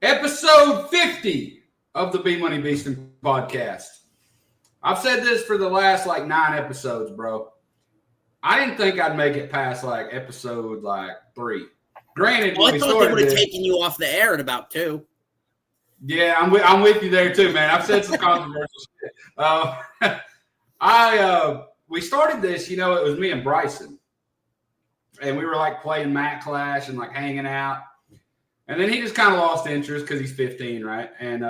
Episode 50 of the Bmoney Beastin podcast. I've said this for the last 9 episodes, bro. I didn't think I'd make it past episode 3. Granted, I when we thought started they would have this, taken you off the air at about 2. Yeah, I'm with you there too, man. I've said some controversial shit. We started this, it was me and Bryson, and we were playing Mat Clash and hanging out, and then he just kind of lost interest because he's 15, right? And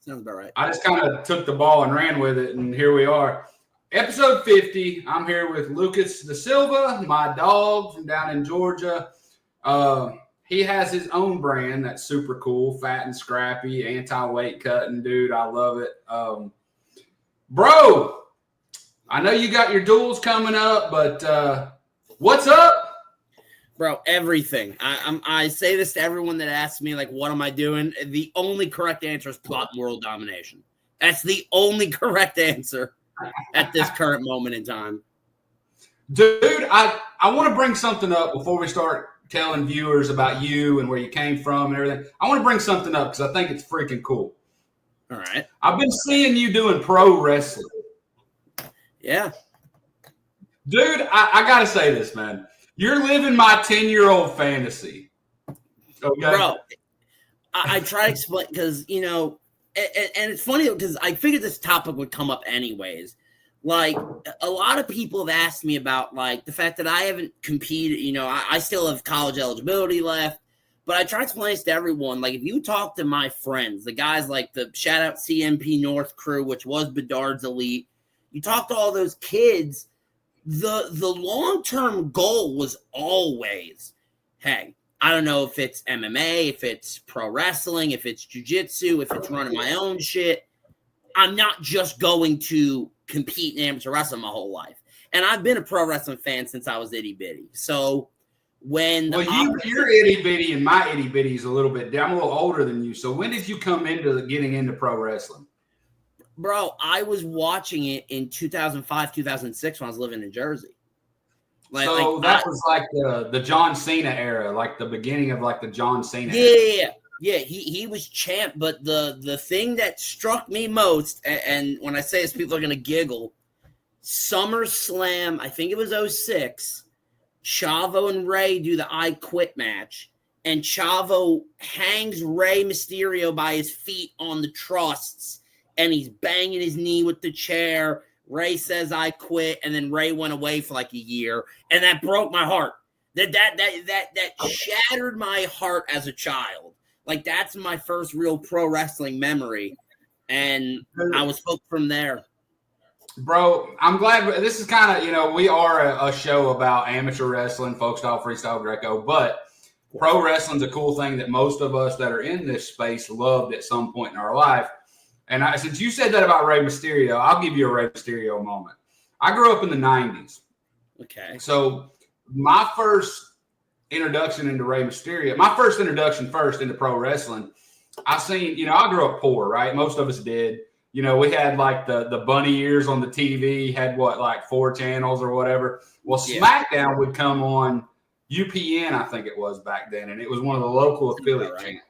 sounds about right. I just kind of took the ball and ran with it, and here we are. Episode 50. I'm here with Lucas DeSilva, my dog from down in Georgia. He has his own brand that's super cool, fat and scrappy, anti-weight cutting, dude. I love it. Bro, I know you got your duels coming up, but what's up? Bro, everything. I say this to everyone that asks me, what am I doing? The only correct answer is plot world domination. That's the only correct answer at this current moment in time. Dude, I want to bring something up before we start telling viewers about you and where you came from and everything. I want to bring something up because I think it's freaking cool. All right. I've been seeing you doing pro wrestling. Yeah. Dude, I got to say this, man. You're living my 10-year-old fantasy. Okay? Bro, I try to explain because, and it's funny because I figured this topic would come up anyways. A lot of people have asked me about, the fact that I haven't competed. I still have college eligibility left. But I try to explain this to everyone. If you talk to my friends, the guys the shout-out CMP North crew, which was Bedard's Elite, you talk to all those kids, the long-term goal was always, hey, I don't know if it's MMA, if it's pro wrestling, if it's jiu-jitsu, if it's running my own shit. I'm not just going to compete in amateur wrestling my whole life. And I've been a pro wrestling fan since I was itty-bitty. So when you're itty-bitty and my itty-bitty is a little bit down. I'm a little older than you. So when did you come into getting into pro wrestling? Bro, I was watching it in 2005, 2006 when I was living in Jersey. That was the John Cena era, the beginning of the John Cena era. Yeah, he was champ, but the thing that struck me most, and when I say this, people are going to giggle, SummerSlam, I think it was 06, Chavo and Rey do the I Quit match, and Chavo hangs Rey Mysterio by his feet on the trusses, and he's banging his knee with the chair. Rey says, I quit, and then Rey went away for a year, and that broke my heart. That shattered my heart as a child. That's my first real pro wrestling memory, and I was hooked from there. Bro, I'm glad this is kind of, we are a show about amateur wrestling, folk style, freestyle, Greco, but pro wrestling's a cool thing that most of us that are in this space loved at some point in our life. And since you said that about Rey Mysterio, I'll give you a Rey Mysterio moment. I grew up in the 90s. Okay. So my first introduction into Rey Mysterio, my first introduction into pro wrestling, I seen, I grew up poor, right? Most of us did. We had the bunny ears on the TV, had 4 channels or whatever. Well, SmackDown would come on UPN, I think it was back then, and it was one of the local affiliate channels.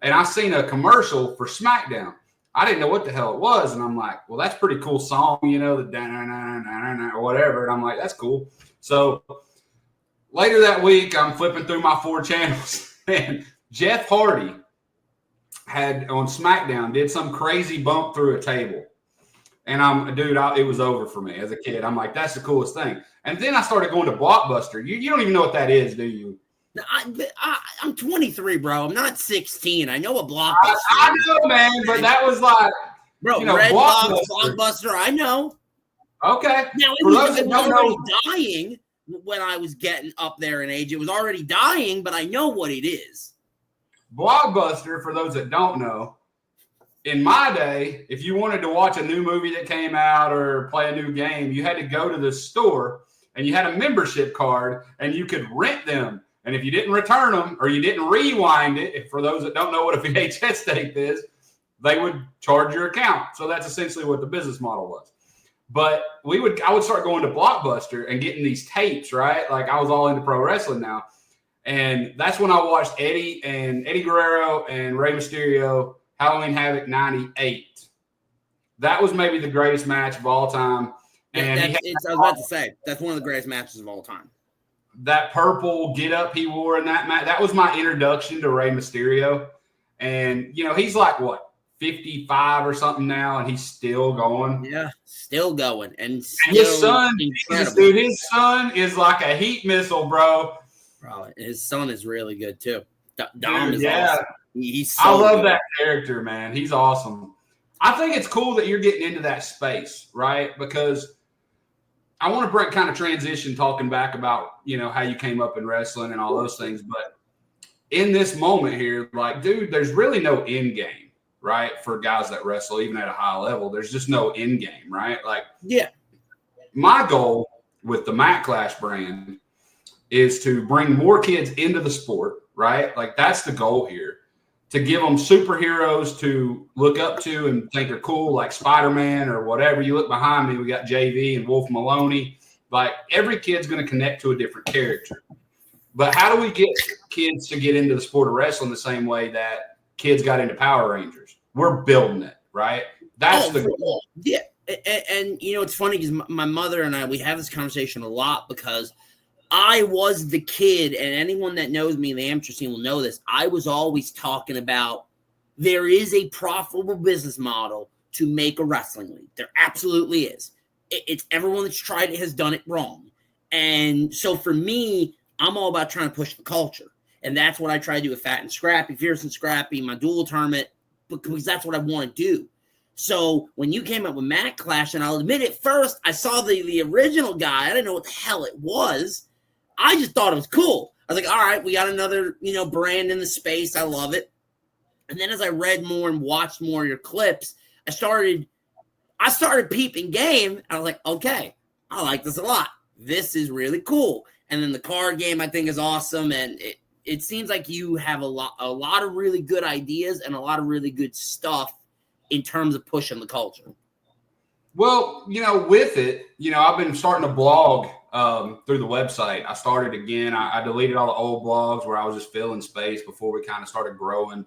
And I seen a commercial for SmackDown. I didn't know what the hell it was, and I'm like, well, that's a pretty cool song, the da-na-na-na-na-na or whatever, and I'm like, that's cool. So later that week, I'm flipping through my 4 channels, and Jeff Hardy had on SmackDown did some crazy bump through a table. And it was over for me as a kid. I'm like, that's the coolest thing. And then I started going to Blockbuster. You don't even know what that is, do you? I'm 23, bro. I'm not 16. I know a Blockbuster. I know, man, but that was bro, Red Blockbuster. I know. Okay. Now, it was already dying when I was getting up there in age. It was already dying, but I know what it is. Blockbuster, for those that don't know, in my day, if you wanted to watch a new movie that came out or play a new game, you had to go to the store and you had a membership card and you could rent them. And if you didn't return them or you didn't rewind it, for those that don't know what a VHS tape is, they would charge your account. So that's essentially what the business model was. But I would start going to Blockbuster and getting these tapes, right? Like I was all into pro wrestling now. And that's when I watched Eddie Guerrero and Rey Mysterio, Halloween Havoc 98. That was maybe the greatest match of all time. And I was about to say, that's one of the greatest matches of all time. That purple get-up he wore in that match, that was my introduction to Rey Mysterio. And, he's like, what, 55 or something now, and he's still going. Yeah, still going. And his son, dude, his son is like a heat missile, bro. Bro, his son is really good too. Dom is awesome. He's so I love good. that character, man. He's awesome. I think it's cool that you're getting into that space, right? Because I want to kind of transition talking back about, how you came up in wrestling and all those things. But in this moment here, like, dude, there's really no end game, right? For guys that wrestle, even at a high level, there's just no end game, right? Like, yeah. My goal with the Matt Clash brand is to bring more kids into the sport, right? Like that's the goal here, to give them superheroes to look up to and think are cool, like Spider-Man or whatever. You look behind me, we got JV and Wolf Maloney. Like every kid's going to connect to a different character. But how do we get kids to get into the sport of wrestling the same way that kids got into Power Rangers? We're building it, right? That's the goal. Yeah. And it's funny because my mother and I, we have this conversation a lot because I was the kid, and anyone that knows me in the amateur scene will know this. I was always talking about there is a profitable business model to make a wrestling league. There absolutely is. It's everyone that's tried it has done it wrong. And so for me, I'm all about trying to push the culture. And that's what I try to do with Fat and Scrappy, Fierce and Scrappy, my dual tournament, because that's what I want to do. So when you came up with Matt Clash, and I'll admit at first, I saw the original guy. I didn't know what the hell it was. I just thought it was cool. I was like, all right, we got another, brand in the space. I love it. And then as I read more and watched more of your clips, I started peeping game. And I was like, okay, I like this a lot. This is really cool. And then the card game I think is awesome. And it seems like you have a lot of really good ideas and a lot of really good stuff in terms of pushing the culture. Well, with it, I've been starting to blog through the website. I started again. I deleted all the old blogs where I was just filling space before we kind of started growing.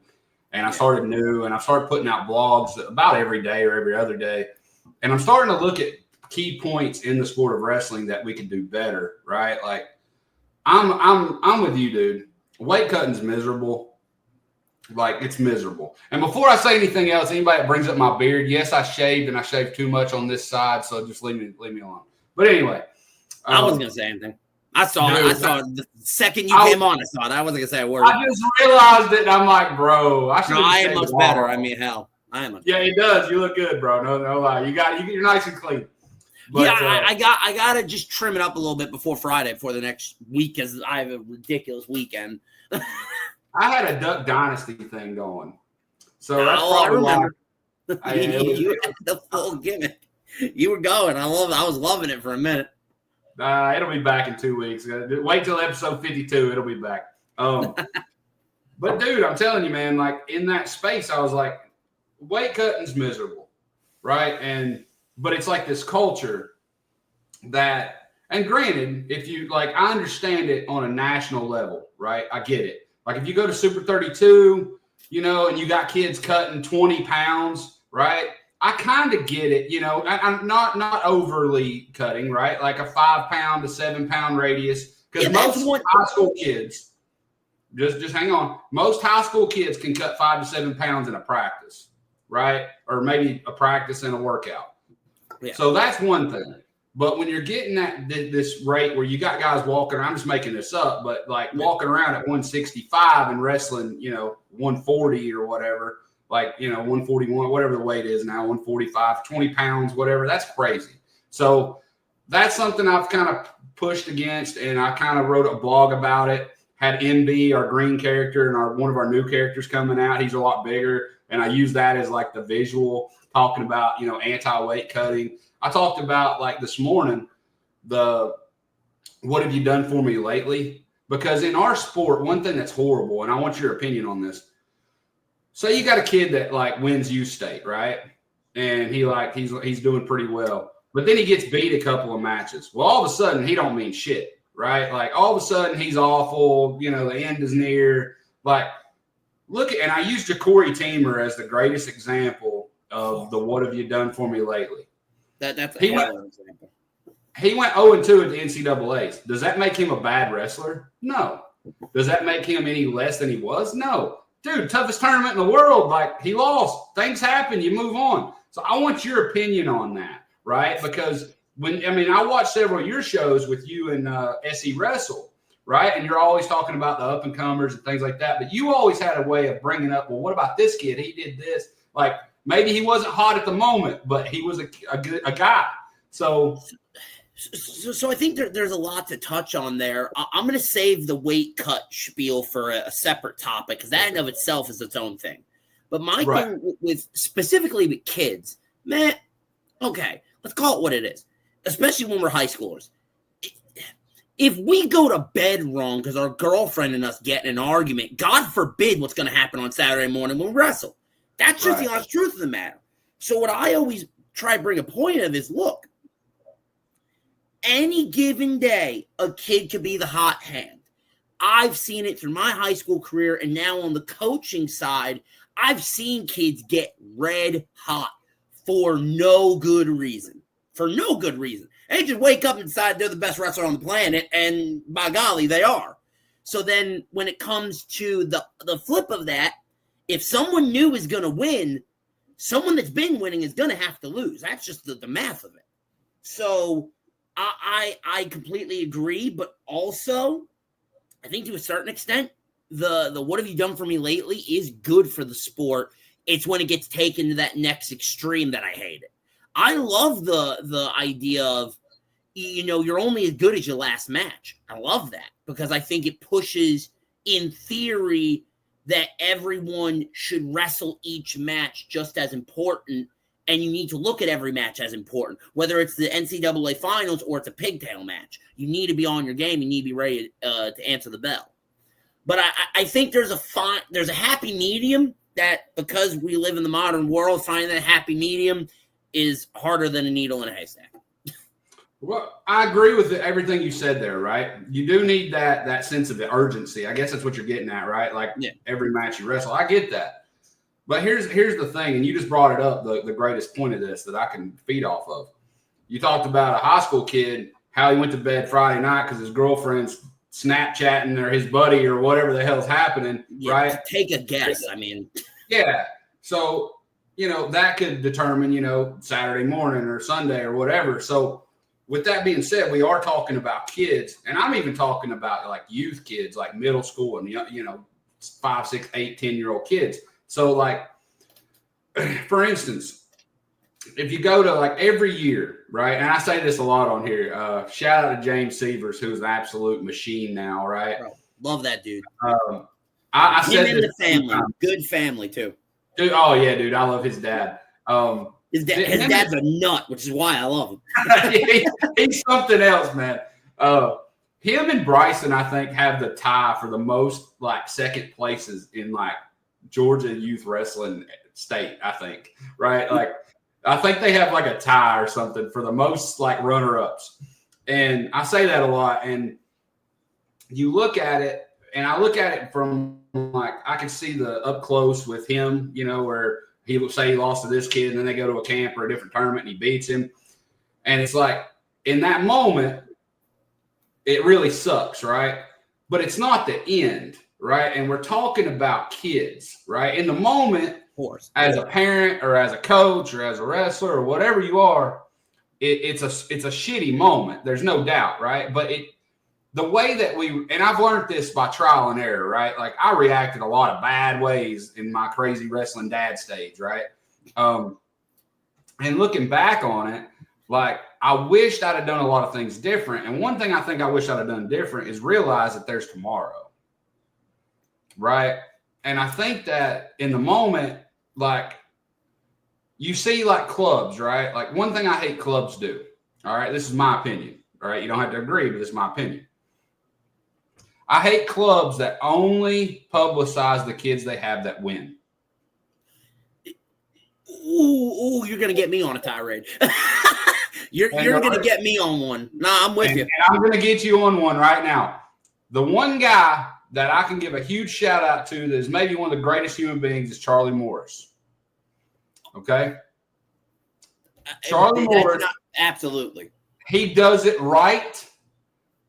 And I started new, and I started putting out blogs about every day or every other day. And I'm starting to look at key points in the sport of wrestling that we could do better, right? Like I'm with you, dude. Weight cutting's miserable. Like it's miserable. And before I say anything else, anybody that brings up my beard, yes, I shaved and I shaved too much on this side, so just leave me alone. But anyway, I wasn't gonna say anything. I saw it the second you came on. I saw it. I wasn't gonna say a word. I just realized it, and I'm like, bro, I am much better. I mean, hell, I am. Yeah, it does. You look good, bro. No lie. You're nice and clean. But, I gotta just trim it up a little bit before Friday, before the next week, because I have a ridiculous weekend. I had a Duck Dynasty thing going, so that's probably why. You had the full gimmick. You were going. I was loving it for a minute. It'll be back in 2 weeks. Wait till episode 52. It'll be back. But dude, I'm telling you, man, like in that space, I was like, weight cutting's miserable, right? But it's like this culture that, and granted, if you like, I understand it on a national level, right? I get it. Like if you go to Super 32, and you got kids cutting 20 pounds, right? I kind of get it, I'm not overly cutting, right? Like a 5 pound to 7 pound radius. Because most high school kids, just hang on. Most high school kids can cut 5 to 7 pounds in a practice, right? Or maybe a practice and a workout. Yeah. So that's one thing. But when you're getting at this rate where you got guys walking, I'm just making this up, but like walking around at 165 and wrestling, 140 or whatever, like, 141, whatever the weight is now, 145, 20 pounds, whatever, that's crazy. So that's something I've kind of pushed against, and I kind of wrote a blog about it. Had MB, our green character, and one of our new characters coming out. He's a lot bigger, and I use that as like the visual, talking about, anti-weight cutting. I talked about like this morning, what have you done for me lately? Because in our sport, one thing that's horrible, and I want your opinion on this. Say you got a kid that like wins U State, right? And he's doing pretty well. but then he gets beat a couple of matches. Well, all of a sudden, he don't mean shit, right? Like, all of a sudden, he's awful. The end is near. Like, and I used Ja'Cory Teamer as the greatest example of the what have you done for me lately. That's an example. He went 0-2 at the NCAAs. Does that make him a bad wrestler? No. Does that make him any less than he was? No. Dude, toughest tournament in the world. Like, he lost. Things happen. You move on. So I want your opinion on that, right? Because I watched several of your shows with you and SE Wrestle, right? And you're always talking about the up-and-comers and things like that. But you always had a way of bringing up, well, what about this kid? He did this. Like, maybe he wasn't hot at the moment, but he was a guy. So I think there's a lot to touch on there. I'm going to save the weight cut spiel for a separate topic because that in of itself is its own thing. But my thing with specifically with kids, man, okay, let's call it what it is, especially when we're high schoolers. If we go to bed wrong because our girlfriend and us get in an argument, God forbid what's going to happen on Saturday morning when we wrestle. That's just the honest truth of the matter. So what I always try to bring a point of is, look, any given day, a kid could be the hot hand. I've seen it through my high school career, and now on the coaching side, I've seen kids get red hot for no good reason. For no good reason. They just wake up and decide they're the best wrestler on the planet, and by golly, they are. So then when it comes to the flip of that, if someone new is going to win, someone that's been winning is going to have to lose. That's just the math of it. So I completely agree, but also I think to a certain extent, the what have you done for me lately is good for the sport. It's when it gets taken to that next extreme that I hate it. I love the idea of, you're only as good as your last match. I love that because I think it pushes, in theory, that everyone should wrestle each match just as important, and you need to look at every match as important, whether it's the NCAA finals or it's a pigtail match. You need to be on your game. You need to be ready to answer the bell. But I think there's a happy medium that, because we live in the modern world, finding that happy medium is harder than a needle in a haystack. Well, I agree with everything you said there, right? You do need that sense of urgency. I guess that's what you're getting at, right? Like every match you wrestle. I get that. But here's the thing, and you just brought it up, the greatest point of this that I can feed off of. You talked about a high school kid, how he went to bed Friday night because his girlfriend's Snapchatting or his buddy or whatever the hell's happening, right? Take a guess. Yeah. So, that could determine, Saturday morning or Sunday or whatever. So with that being said, we are talking about kids, and I'm even talking about like youth kids, like middle school and, 5, 6, 8, 10-year-old kids. So like, for instance, if you go to like every year, right? And I say this a lot on here, shout out to James Severs, who's an absolute machine now, right? Bro, love that dude. I said him and the family, good family too. Dude, oh yeah, dude, I love his dad. His dad's a nut, which is why I love him. He's something else, man. Him and Bryson, I think, have the tie for the most like second places in like Georgia youth wrestling state, I think, right? Like, I think they have like a tie or something for the most like runner-ups. And I say that a lot. And you look at it, and I look at it from like, I can see the up close with him, where he will say he lost to this kid, and then they go to a camp or a different tournament and he beats him. And it's like, in that moment, it really sucks, right? But it's not the end, right? And we're talking about kids, right? In the moment, of course, as a parent or as a coach or as a wrestler or whatever you are, it's a shitty moment. There's no doubt, right? But the way that and I've learned this by trial and error, right? Like, I reacted a lot of bad ways in my crazy wrestling dad stage, right? And looking back on it, like, I wished I'd have done a lot of things different. And one thing I think I wish I'd have done different is realize that there's tomorrow, right? And I think that in the moment, like, you see like clubs, right? Like, one thing I hate clubs do, all right? This is my opinion, all right? You don't have to agree, but this is my opinion. I hate clubs that only publicize the kids they have that win. Ooh, you're going to get me on a tirade. You're going to get me on one. Nah, I'm with you. And I'm going to get you on one right now. The one guy that I can give a huge shout out to that is maybe one of the greatest human beings is Charlie Morris. Okay? Charlie Morris. Absolutely. He does it right.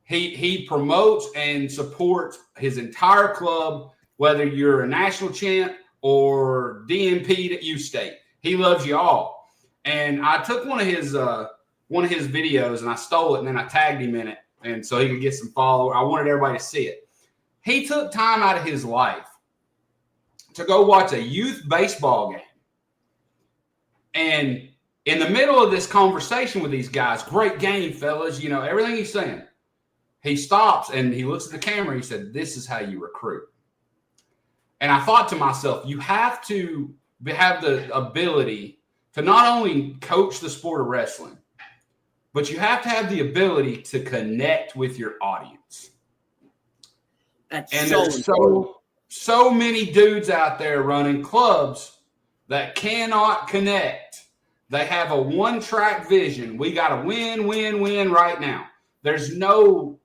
He promotes and supports his entire club, whether you're a national champ or DMP at U State. He loves you all. And I took one of his videos and I stole it and then I tagged him in it, and so he could get some followers. I wanted everybody to see it. He took time out of his life to go watch a youth baseball game. And in the middle of this conversation with these guys, great game, fellas, you know, everything he's saying, he stops and he looks at the camera. He said, "This is how you recruit." And I thought to myself, you have to have the ability to not only coach the sport of wrestling, but you have to have the ability to connect with your audience. And there's so many dudes out there running clubs that cannot connect. They have a one-track vision. We got to win, win, win right now. There's no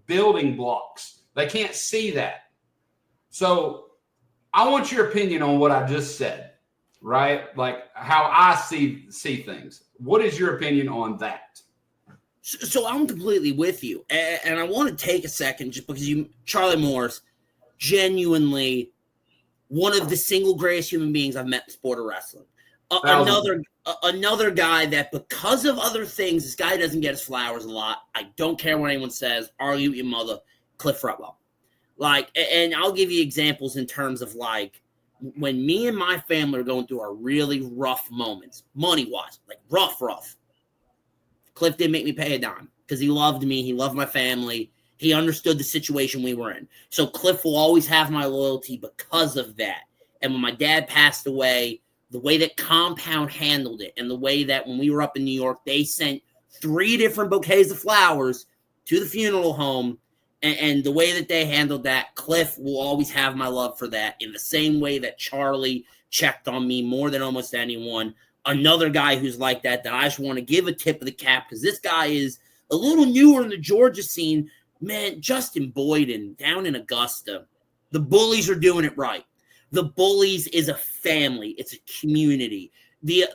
building blocks. They can't see that. So I want your opinion on what I just said, right? Like how I see things. What is your opinion on that? So I'm completely with you. And I want to take a second just because Charlie Morris, genuinely one of the single greatest human beings I've met in the sport of wrestling. Another guy that, because of other things, this guy doesn't get his flowers a lot. I don't care what anyone says. Argue with your mother, Cliff Fretwell. Like, and I'll give you examples in terms of like when me and my family are going through our really rough moments, money-wise, like rough. Cliff didn't make me pay a dime because he loved me. He loved my family. He understood the situation we were in. So Cliff will always have my loyalty because of that. And when my dad passed away, the way that Compound handled it and the way that when we were up in New York, they sent 3 different bouquets of flowers to the funeral home, and the way that they handled that, Cliff will always have my love for that, in the same way that Charlie checked on me more than almost anyone. Another guy who's like that I just want to give a tip of the cap, because this guy is a little newer in the Georgia scene. Man, Justin Boyden down in Augusta, the Bullies are doing it right. The Bullies is a family. It's a community. A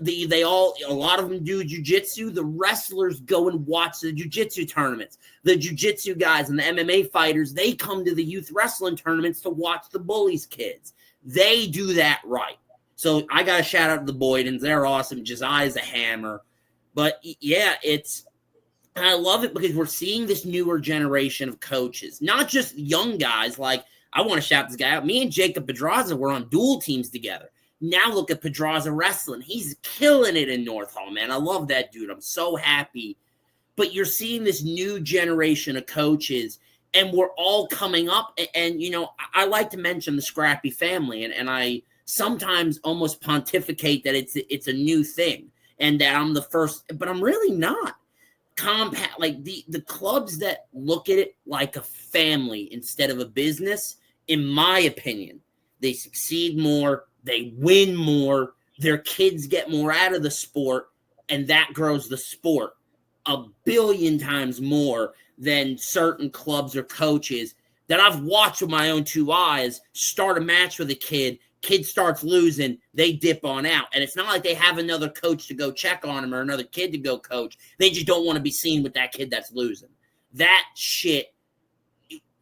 lot of them do jiu-jitsu. The wrestlers go and watch the jiu-jitsu tournaments. The jiu-jitsu guys and the MMA fighters, they come to the youth wrestling tournaments to watch the Bullies kids. They do that right. So I got to shout out to the Boydens. They're awesome. Josiah's a hammer. But yeah, I love it because we're seeing this newer generation of coaches, not just young guys. Like, I want to shout this guy out. Me and Jacob Pedraza were on dual teams together. Now look at Pedraza wrestling. He's killing it in North Hall, man. I love that dude. I'm so happy. But you're seeing this new generation of coaches, and we're all coming up. And you know, I like to mention the Scrappy family, and I sometimes almost pontificate that it's a new thing and that I'm the first, but I'm really not. Compact, like the clubs that look at it like a family instead of a business, in my opinion, they succeed more, they win more, their kids get more out of the sport, and that grows the sport 1 billion times more than certain clubs or coaches that I've watched with my own 2 eyes start a match with a kid starts losing, they dip on out. And it's not like they have another coach to go check on him or another kid to go coach. They just don't want to be seen with that kid that's losing. That shit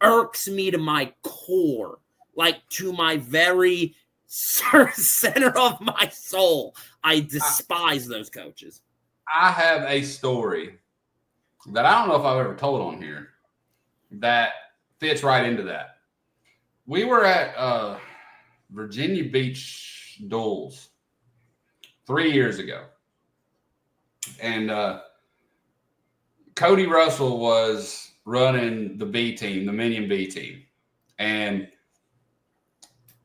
irks me to my core, like to my very center of my soul. I despise those coaches. I have a story that I don't know if I've ever told on here that fits right into that. We were at Virginia Beach duels 3 years ago. And Cody Russell was running the B team, the Minion B team. And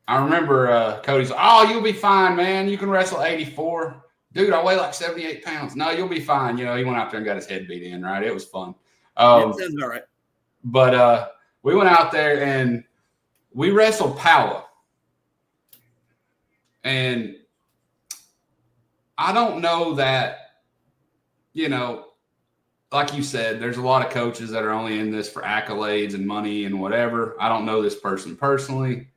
I remember Cody's, "Oh, you'll be fine, man. You can wrestle 84. Dude, I weigh like 78 pounds. No, you'll be fine." You know, he went out there and got his head beat in, right? It was fun. Sounds all right. But we went out there and we wrestled Power. And I don't know that, you know, like you said, there's a lot of coaches that are only in this for accolades and money and whatever. I don't know this person personally,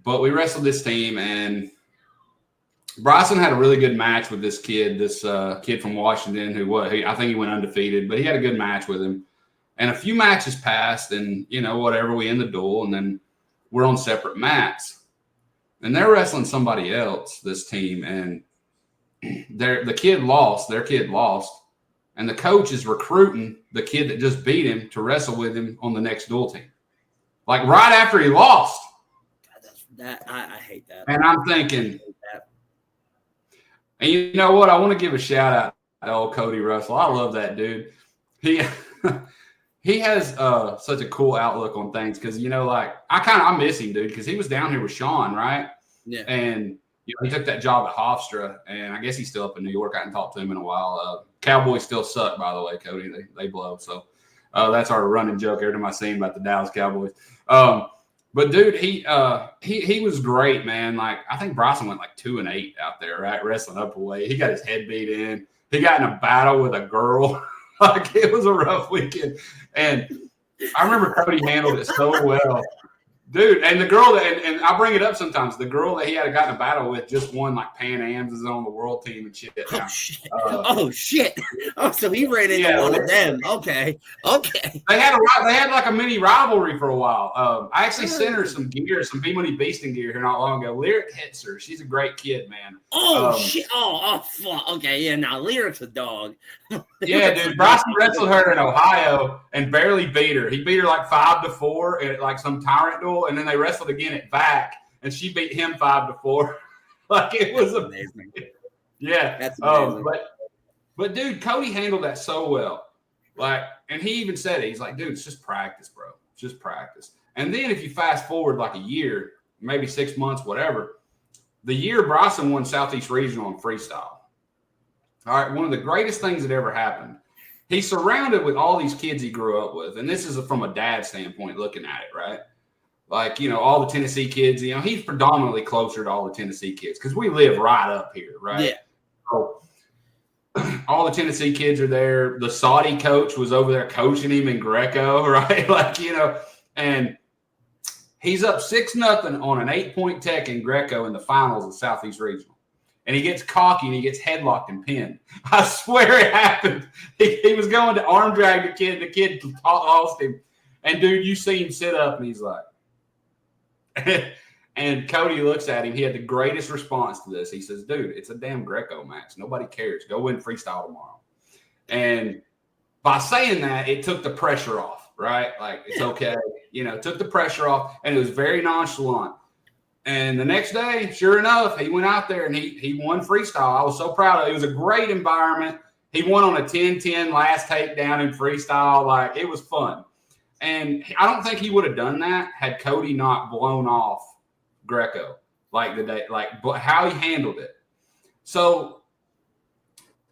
but we wrestled this team, and Bryson had a really good match with this kid from Washington I think he went undefeated, but he had a good match with him. And a few matches passed, and, whatever, we end the duel, and then we're on separate mats. And they're wrestling somebody else, this team, and their kid lost, and the coach is recruiting the kid that just beat him to wrestle with him on the next duel team. Like right after he lost. I hate that. And I'm thinking, and you know what? I want to give a shout out to old Cody Russell. I love that dude. He has such a cool outlook on things because, I miss him, dude, because he was down here with Sean, right? Yeah. And he took that job at Hofstra, and I guess he's still up in New York. I haven't talked to him in a while. Cowboys still suck, by the way, Cody. They blow. So that's our running joke every time I see him about the Dallas Cowboys. But dude, he was great, man. Like I think Bryson went like 2-8 out there, right, wrestling up away. He got his head beat in. He got in a battle with a girl. Like it was a rough weekend, and I remember Cody handled it so well. Dude, and the girl and I bring it up sometimes. The girl that he had gotten a battle with just won like Pan Am's, is on the world team and shit. Oh shit! Oh, so he ran into one of them. Okay. They had like a mini rivalry for a while. I actually sent her some gear, some Bmoney Beastin gear here not long ago. Lyric hits her. She's a great kid, man. Oh shit! Oh fuck. Okay, yeah. Now Lyric's a dog. Yeah, dude. Bryson wrestled her in Ohio and barely beat her. He beat her like 5-4 at like some tyrant duel. And then they wrestled again at VAC, and she beat him 5-4. Like it was amazing. Yeah, that's amazing. But dude, Cody handled that so well. Like, and he even said it. He's like, dude, it's just practice, bro. It's just practice. And then if you fast forward like a year, maybe 6 months, whatever, the year Bryson won Southeast Regional in freestyle. All right, one of the greatest things that ever happened. He's surrounded with all these kids he grew up with, and this is from a dad standpoint looking at it, right? Like, all the Tennessee kids, he's predominantly closer to all the Tennessee kids because we live right up here, right? Yeah. So, all the Tennessee kids are there. The Saudi coach was over there coaching him in Greco, right? Like, and he's up 6-0 on an 8-point tech in Greco in the finals of Southeast Regional. And he gets cocky and he gets headlocked and pinned. I swear it happened. He was going to arm drag the kid. The kid lost him. And, dude, you see him sit up and he's like, and Cody looks at him. He had the greatest response to this. He says, dude, it's a damn Greco match. Nobody cares. Go win freestyle tomorrow. And by saying that, it took the pressure off, right? Like, it's okay. Took the pressure off, and it was very nonchalant. And the next day, sure enough, he went out there and he won freestyle. I was so proud of it. It was a great environment. He won on a 10-10 last takedown in freestyle. Like, it was fun. And I don't think he would have done that had Cody not blown off Greco like the day, like how he handled it. So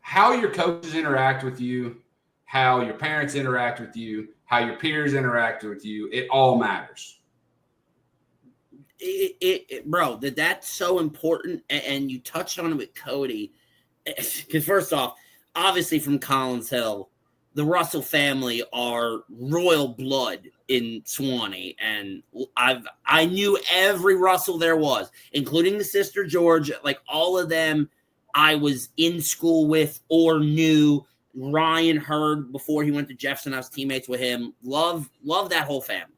how your coaches interact with you, how your parents interact with you, how your peers interact with you, it all matters. Bro, that's so important. And you touched on it with Cody. Because first off, obviously from Collins Hill, the Russell family are royal blood in Suwannee, and I knew every Russell there was, including the sister George. Like all of them, I was in school with or knew. Ryan Hurd before he went to Jefferson, I was teammates with him. Love that whole family.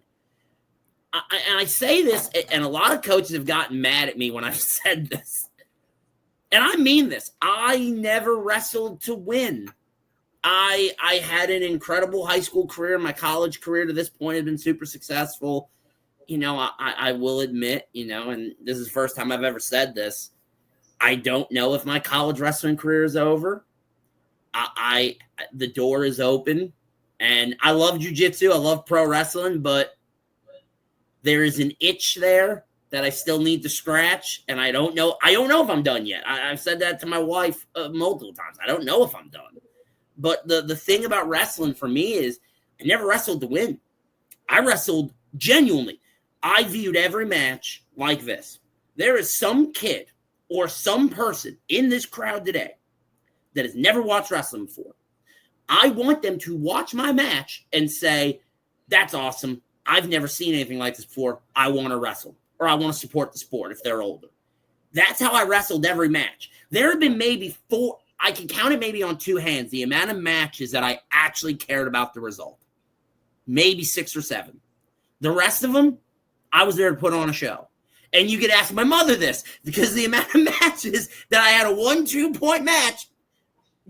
And I say this, and a lot of coaches have gotten mad at me when I've said this, and I mean this. I never wrestled to win. I had an incredible high school career. My college career to this point has been super successful. I will admit, and this is the first time I've ever said this, I don't know if my college wrestling career is over. The door is open, and I love jiu-jitsu. I love pro wrestling, but there is an itch there that I still need to scratch, and I don't know if I'm done yet. I've said that to my wife multiple times. I don't know if I'm done. But the thing about wrestling for me is I never wrestled to win. I wrestled genuinely. I viewed every match like this. There is some kid or some person in this crowd today that has never watched wrestling before, I want them to watch my match and say, that's awesome. I've never seen anything like this before. I want to wrestle, or I want to support the sport if they're older. That's how I wrestled every match. There have been maybe 4, I can count it maybe on 2 hands, the amount of matches that I actually cared about the result. Maybe 6 or 7. The rest of them, I was there to put on a show. And you could ask my mother this, because the amount of matches that I had a 1-2 point match,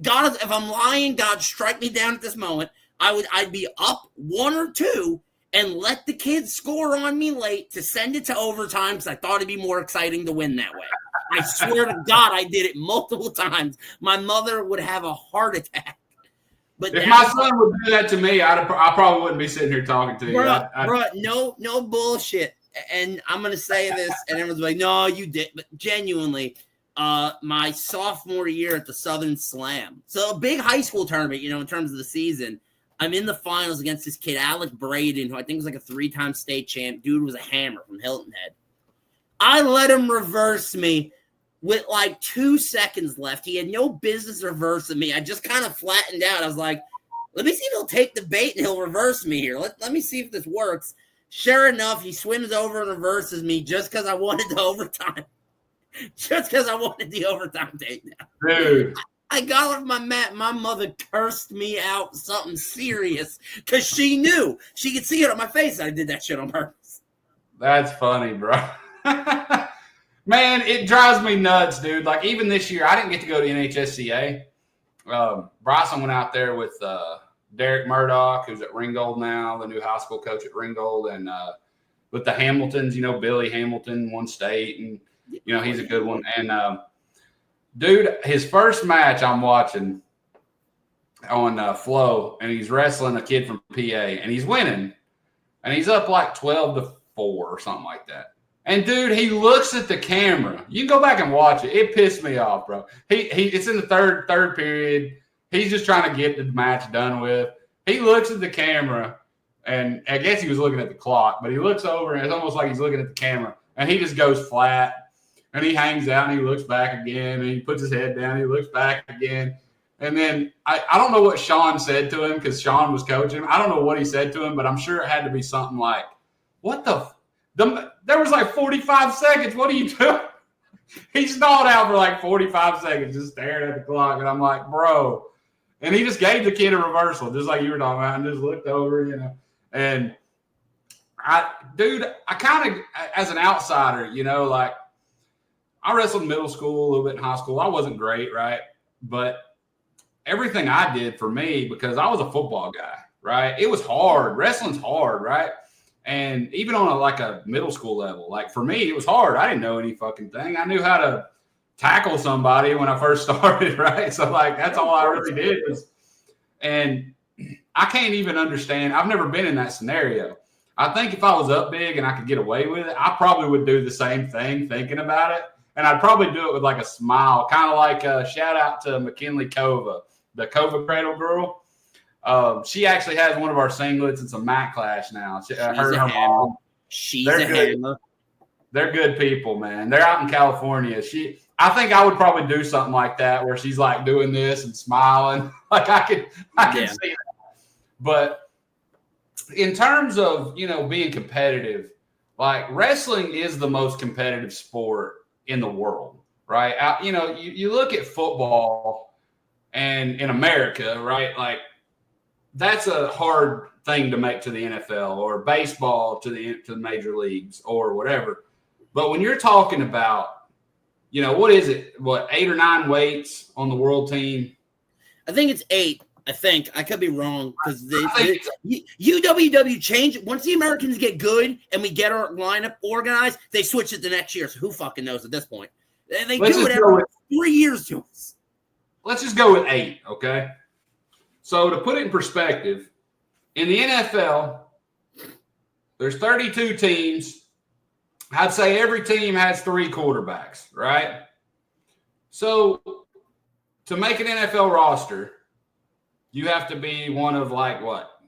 God, if I'm lying, God strike me down at this moment, I'd be up 1 or 2 and let the kids score on me late to send it to overtime because I thought it'd be more exciting to win that way. I swear to God, I did it multiple times. My mother would have a heart attack. But if my son would do that to me, I probably wouldn't be sitting here talking to you. Bruh, no bullshit. And I'm going to say this, and everyone's like, no, you did. But genuinely, my sophomore year at the Southern Slam. So a big high school tournament, in terms of the season. I'm in the finals against this kid, Alec Braden, who I think was like a 3-time state champ. Dude was a hammer from Hilton Head. I let him reverse me with like 2 seconds left. He had no business reversing me. I just kind of flattened out. I was like, let me see if he'll take the bait and he'll reverse me here. Let me see if this works. Sure enough, he swims over and reverses me just because I wanted the overtime. Just because I wanted the overtime takedown. Dude. I got off my mat. My mother cursed me out something serious because she knew. She could see it on my face. I did that shit on purpose. That's funny, bro. Man, it drives me nuts, dude. Like, even this year, I didn't get to go to NHSCA. Bryson went out there with Derek Murdoch, who's at Ringgold now, the new high school coach at Ringgold, and with the Hamiltons, Billy Hamilton won state, and, he's a good one. And, dude, his first match I'm watching on Flow, and he's wrestling a kid from PA, and he's winning, and he's up like 12-4 or something like that. And, dude, he looks at the camera. You can go back and watch it. It pissed me off, bro. It's in the third period. He's just trying to get the match done with. He looks at the camera, and I guess he was looking at the clock, but he looks over, and it's almost like he's looking at the camera, and he just goes flat. And he hangs out, and he looks back again, and he puts his head down. He looks back again. And then I don't know what Sean said to him because Sean was coaching him. I don't know what he said to him, but I'm sure it had to be something like, what there was like 45 seconds. What are you doing? He stalled out for like 45 seconds just staring at the clock. And I'm like, bro. And he just gave the kid a reversal, just like you were talking about, and just looked over, And I kind of, as an outsider, like, I wrestled in middle school, a little bit in high school. I wasn't great, right? But everything I did for me, because I was a football guy, right? It was hard. Wrestling's hard, right? And even on a middle school level, like for me, it was hard. I didn't know any fucking thing. I knew how to tackle somebody when I first started, right? So that's all I really did and I can't even understand. I've never been in that scenario. I think if I was up big and I could get away with it, I probably would do the same thing thinking about it. And I'd probably do it with like a smile, kind of like a shout out to McKinley Kova, the Kova Cradle girl. She actually has one of our singlets. It's a Mac Clash now. Her and her mom. She's a hammer. They're good people, man. They're out in California. I think I would probably do something like that where she's like doing this and smiling. Like I can see that. But in terms of, being competitive, like wrestling is the most competitive sport in the world, right? You look at football and in America, right? Like that's a hard thing to make to the NFL or baseball to the major leagues or whatever. But when you're talking about, what is it? 8 or 9 weights on the world team? I think it's 8. I think I could be wrong because UWW changed. Once the Americans get good and we get our lineup organized, they switch it the next year. So who fucking knows at this point? They do it every 3 years to us. Let's just go with 8, okay? So to put it in perspective, in the NFL, there's 32 teams. I'd say every team has 3 quarterbacks, right? So to make an NFL roster, you have to be one of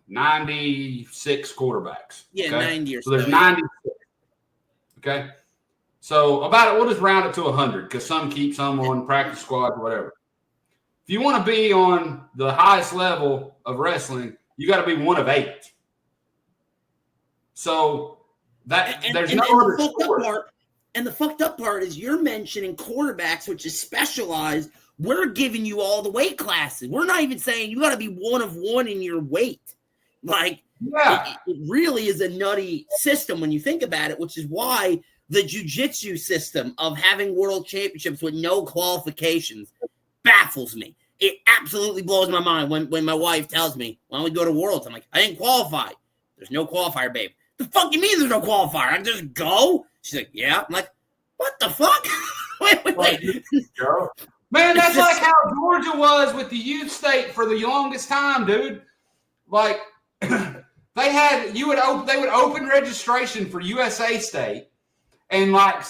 96 quarterbacks. Yeah, okay? 90 or so. There's 96. Okay. So we'll just round it to 100 because some keep some on practice squad or whatever. if you want to be on the highest level of wrestling, you got to be one of 8. So there's no other sport. And the fucked up part is you're mentioning quarterbacks, which is specialized. We're giving you all the weight classes. We're not even saying you got to be one of one in your weight. Like, it really is a nutty system when you think about it, which is why the jiu-jitsu system of having world championships with no qualifications baffles me. It absolutely blows my mind when my wife tells me, why don't we go to Worlds? I'm like, I didn't qualify. There's no qualifier, babe. The fuck you mean there's no qualifier? I just go? She's like, yeah. I'm like, what the fuck? wait. Man, that's like how Georgia was with the youth state for the longest time, dude. Like, they would open registration for USA State, and like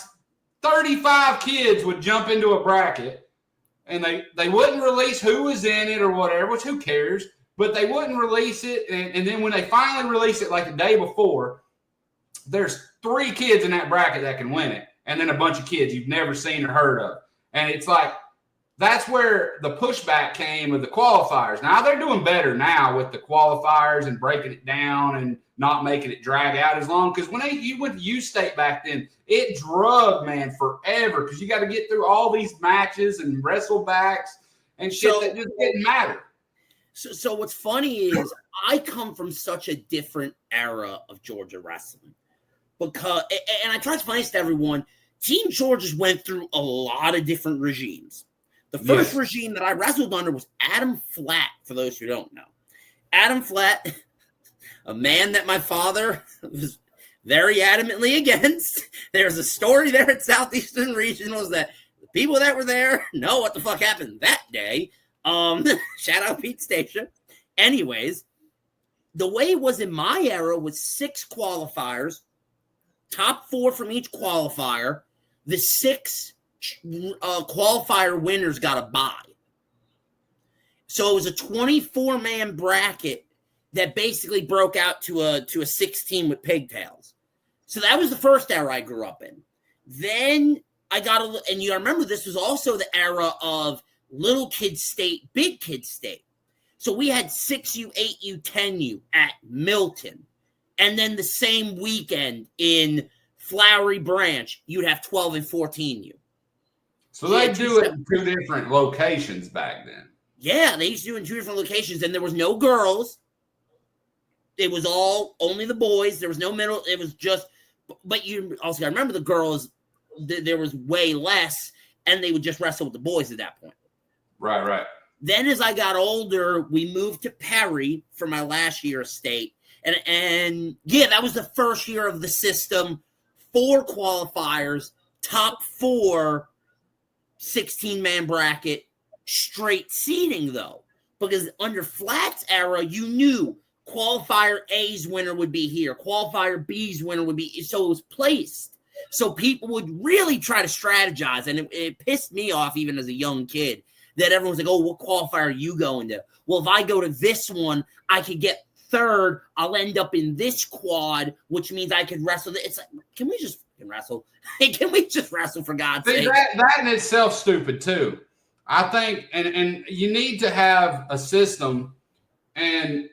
35 kids would jump into a bracket, and they wouldn't release who was in it or whatever, which who cares, but they wouldn't release it. And then when they finally release it like the day before, there's 3 kids in that bracket that can win it, and then a bunch of kids you've never seen or heard of. And it's like, that's where the pushback came of the qualifiers. Now they're doing better now with the qualifiers and breaking it down and not making it drag out as long. Because when you went to U State back then, it drug, man, forever. Because you got to get through all these matches and wrestlebacks and shit that just didn't matter. So what's funny is I come from such a different era of Georgia wrestling. Because, and I try to explain this to everyone, Team Georgia went through a lot of different regimes. The first regime that I wrestled under was Adam Flatt, for those who don't know. Adam Flatt, a man that my father was very adamantly against. There's a story there at Southeastern Regionals that the people that were there know what the fuck happened that day. Shout out Pete Station. Anyways, the way it was in my era was 6 qualifiers, top 4 from each qualifier. The 6 qualifier winners got a bye. So it was a 24-man bracket that basically broke out to a 16 with pigtails. So that was the first era I grew up in. Then I got and you remember this was also the era of little kid state, big kid state. So we had 6U, 8U, 10U at Milton. And then the same weekend in Flowery Branch, you'd have 12 and 14U. So they do it in 2 different locations back then. Yeah, they used to do it in 2 different locations, and there was no girls. It was only the boys. There was no middle. It was just, but you also got to remember the girls, there was way less, and they would just wrestle with the boys at that point. Right. Then as I got older, we moved to Perry for my last year of state. And yeah, that was the first year of the system. 4 qualifiers, top 4, 16-man bracket, straight seeding, though. Because under Flatt's era, you knew qualifier A's winner would be here. Qualifier B's winner would be. So it was placed. So people would really try to strategize. And it pissed me off even as a young kid that everyone's like, oh, what qualifier are you going to? Well, if I go to this one, I could get 3rd. I'll end up in this quad, which means I could wrestle. It's like, can we just wrestle? Hey, can we just wrestle for God's sake? That in itself stupid too. I think, and you need to have a system. And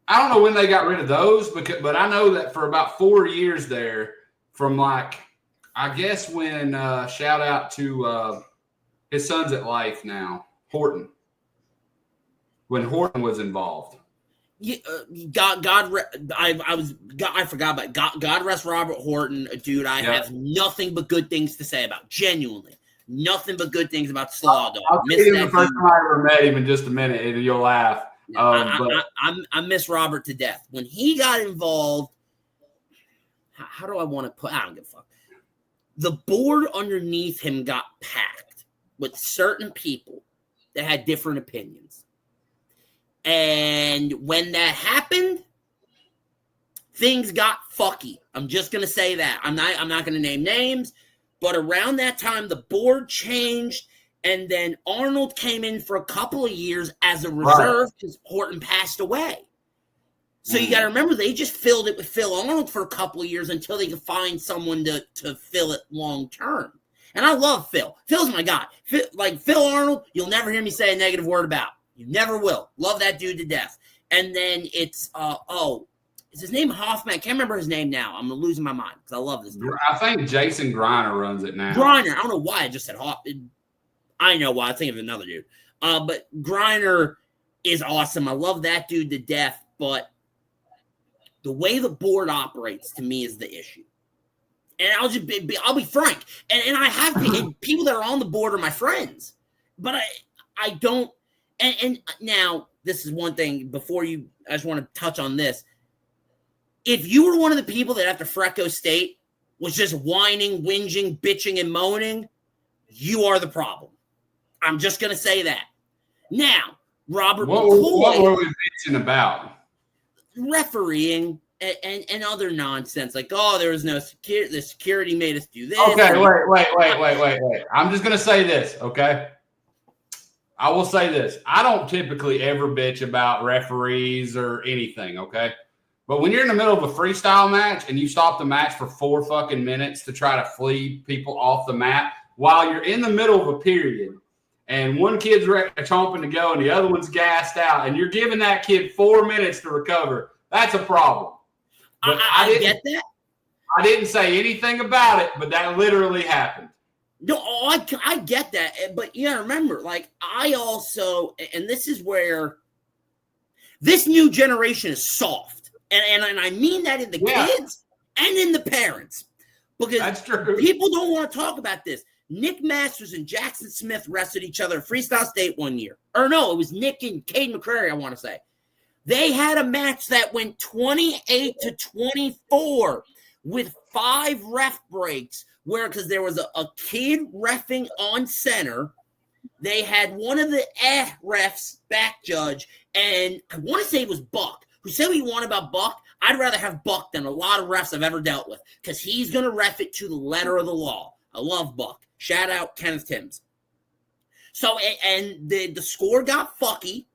I don't know when they got rid of those, but I know that for about 4 years there, from like, I guess when shout out to his son's at Life now, Horton. When Horton was involved. Yeah, I forgot about God rest Robert Horton, dude. I have nothing but good things to say about. Genuinely, nothing but good things about Slaw Dog. I'll see him the first time I ever met him in just a minute, and you'll laugh. I miss Robert to death. When he got involved, how do I want to put? I don't give a fuck. The board underneath him got packed with certain people that had different opinions. And when that happened, things got fucky. I'm just going to say that. I'm not going to name names, but around that time, the board changed, and then Arnold came in for a couple of years as a reserve because Horton passed away. So you got to remember, they just filled it with Phil Arnold for a couple of years until they could find someone to fill it long term. And I love Phil. Phil's my guy. Phil Arnold, you'll never hear me say a negative word about. You never will. Love that dude to death. And then it's, is his name Hoffman? I can't remember his name now. I'm losing my mind because I love this dude. I think Jason Griner runs it now. Griner. I don't know why I just said Hoffman. I know why. I think of another dude. But Griner is awesome. I love that dude to death. But the way the board operates to me is the issue. And I'll be frank. And I have and people that are on the board are my friends. But I don't. And now this is one thing I just want to touch on this. If you were one of the people that after Frecko State was just whining, whinging, bitching, and moaning, you are the problem. I'm just going to say that. Now, Robert McCoy. What were we bitching about? Refereeing and other nonsense. Like, there was no security. The security made us do this. Okay, wait. I'm just going to say this, okay? I will say this. I don't typically ever bitch about referees or anything, okay? But when you're in the middle of a freestyle match and you stop the match for 4 fucking minutes to try to flee people off the mat while you're in the middle of a period and one kid's chomping to go and the other one's gassed out and you're giving that kid 4 minutes to recover, that's a problem. But I get that. I didn't say anything about it, but that literally happened. No, I get that. But you gotta remember, like, I also, and this is where this new generation is soft. And I mean that in the kids and in the parents. Because that's true. People don't want to talk about this. Nick Masters and Jackson Smith wrestled each other at Freestyle State one year. Or no, it was Nick and Cade McCrary, I want to say. They had a match that went 28-24 with 5 ref breaks because there was a kid reffing on center. They had one of the refs back judge, and I want to say it was Buck, who said what you want about Buck. I'd rather have Buck than a lot of refs I've ever dealt with because he's going to ref it to the letter of the law. I love Buck. Shout out Kenneth Timms. So, and the score got fucky,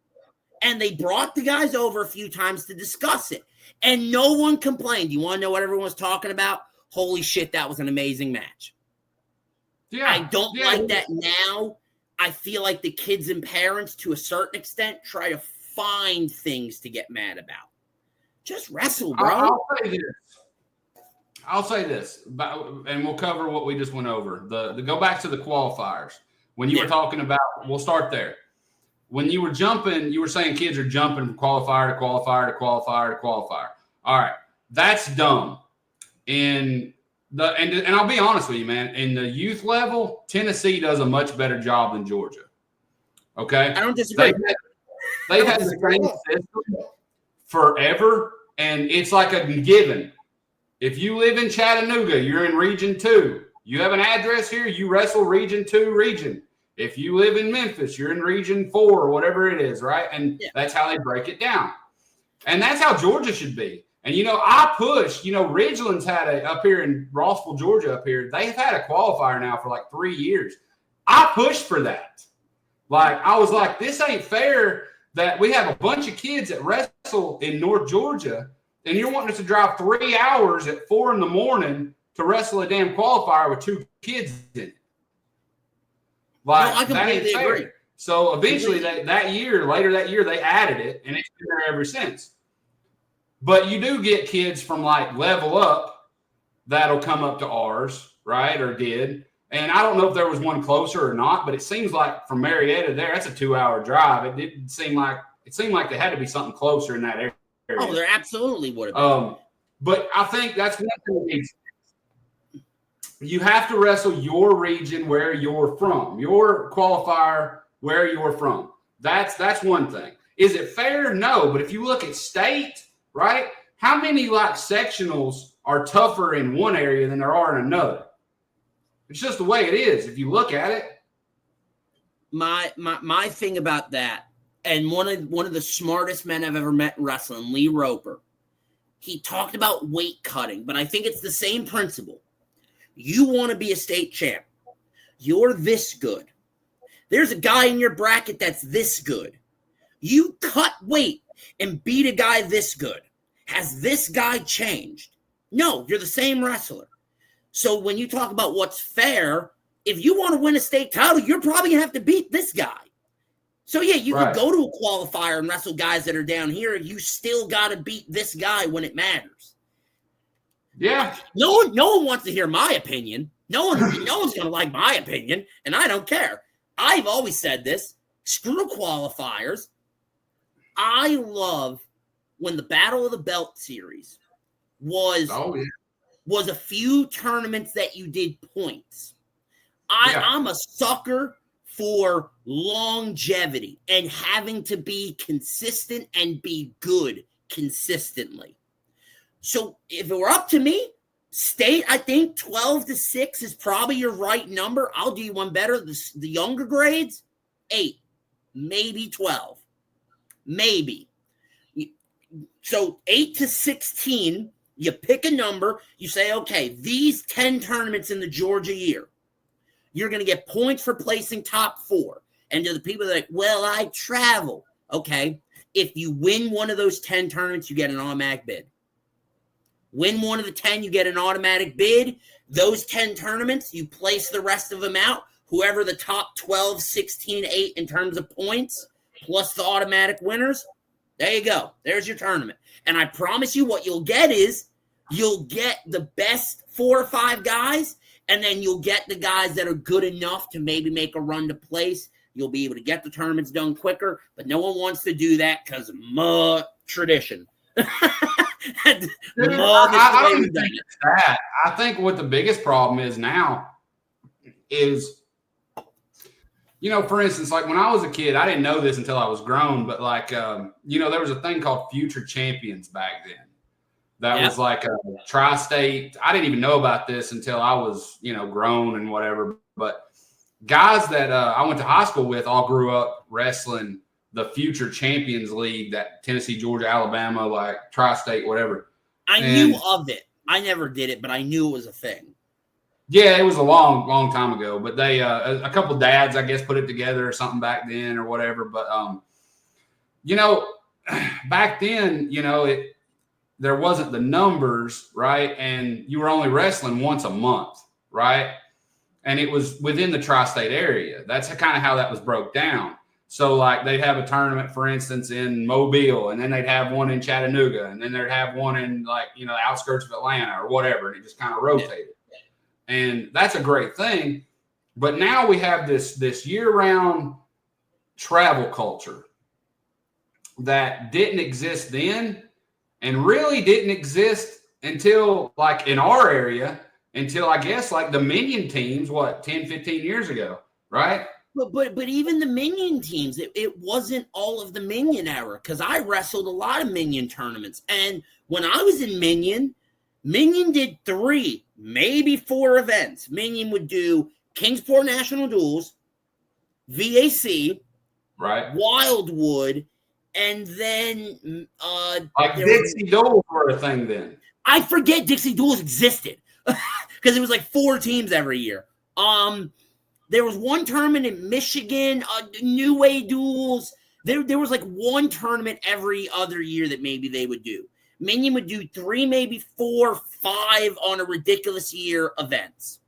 and they brought the guys over a few times to discuss it, and no one complained. You want to know what everyone was talking about? Holy shit, that was an amazing match. Yeah, I don't like that now. I feel like the kids and parents, to a certain extent, try to find things to get mad about. Just wrestle, bro. I'll say this, and we'll cover what we just went over. The go back to the qualifiers. When you were talking about, we'll start there. When you were jumping, you were saying kids are jumping from qualifier to qualifier to qualifier to qualifier. All right, that's dumb. And I'll be honest with you, man. In the youth level, Tennessee does a much better job than Georgia. Okay, I don't disagree. They've had the same system forever, and it's like a given. If you live in Chattanooga, you're in Region 2. You have an address here, you wrestle Region 2 region. If you live in Memphis, you're in Region 4 or whatever it is, right? And that's how they break it down. And that's how Georgia should be. And, I push, Ridgeland's had up here in Rossville, Georgia up here, they've had a qualifier now for like 3 years. I pushed for that. Like, I was like, this ain't fair that we have a bunch of kids that wrestle in North Georgia, and you're wanting us to drive 3 hours at 4 a.m. to wrestle a damn qualifier with 2 kids in it. Like, no, I completely agree. So eventually later that year, they added it, and it's been there ever since. But you do get kids from like Level Up that'll come up to ours, right? Or did. And I don't know if there was one closer or not, but it seems like from Marietta there, that's a 2-hour drive. It didn't seem like there had to be something closer in that area. Oh, there absolutely would have been. But I think that's one thing. You have to wrestle your region where you're from, your qualifier where you're from. That's one thing. Is it fair? No. But if you look at state, right, how many like sectionals are tougher in one area than there are in another? It's just the way it is if you look at it. My thing about that, and one of the smartest men I've ever met in wrestling, Lee Roper, he talked about weight cutting, but I think it's the same principle. You want to be a state champ. You're this good. There's a guy in your bracket that's this good. You cut weight and beat a guy this good. Has this guy changed? No, you're the same wrestler. So when you talk about what's fair, if you want to win a state title, you're probably going to have to beat this guy. So, yeah, you can go to a qualifier and wrestle guys that are down here. You still got to beat this guy when it matters. Yeah. No one wants to hear my opinion. No one's going to like my opinion, and I don't care. I've always said this. Screw qualifiers. I love when the Battle of the Belt series was a few tournaments that you did points. I'm a sucker for longevity and having to be consistent and be good consistently. So if it were up to me, state, I think 12-6 is probably your right number. I'll do you one better. The younger grades, 8, maybe 12, maybe. So 8 to 16, you pick a number. You say, okay, these 10 tournaments in the Georgia year, you're going to get points for placing top 4. And to the people that are like, well, I travel. Okay. If you win one of those 10 tournaments, you get an automatic bid. Win one of the 10, you get an automatic bid. Those 10 tournaments, you place the rest of them out. Whoever the top 12, 16, 8 in terms of points, plus the automatic winners, there you go. There's your tournament. And I promise you what you'll get is you'll get the best 4 or 5 guys, and then you'll get the guys that are good enough to maybe make a run to place. You'll be able to get the tournaments done quicker, but no one wants to do that because tradition. I don't even think it's that. I think what the biggest problem is now is, for instance, like when I was a kid, I didn't know this until I was grown, but like, there was a thing called Future Champions back then. That was like a tri-state. I didn't even know about this until I was, grown and whatever. But guys that I went to high school with all grew up wrestling the Future Champions League, that Tennessee, Georgia, Alabama, like tri-state, whatever. I knew of it. I never did it, but I knew it was a thing. Yeah, it was a long, long time ago. But they, a couple of dads, I guess, put it together or something back then or whatever. But, back then, there wasn't the numbers, right? And you were only wrestling once a month, right? And it was within the tri-state area. That's kind of how that was broke down. So, like, they'd have a tournament, for instance, in Mobile, and then they'd have one in Chattanooga, and then they'd have one in, like, the outskirts of Atlanta or whatever, and it just kind of rotated. Yeah. And that's a great thing. But now we have this year-round travel culture that didn't exist then and really didn't exist until, like, in our area, until, I guess, like, the Minion teams, 10, 15 years ago, right? But even the Minion teams, it wasn't all of the Minion era, because I wrestled a lot of Minion tournaments. And when I was in Minion did 3, maybe 4 events. Minion would do Kingsport National Duels, VAC, right, Wildwood, and then like Dixie Duels were a thing then. I forget Dixie Duels existed because it was like 4 teams every year. There was one tournament in Michigan, New Way Duels. There was like one tournament every other year that maybe they would do. Minion would do 3, maybe 4, 5 on a ridiculous year events.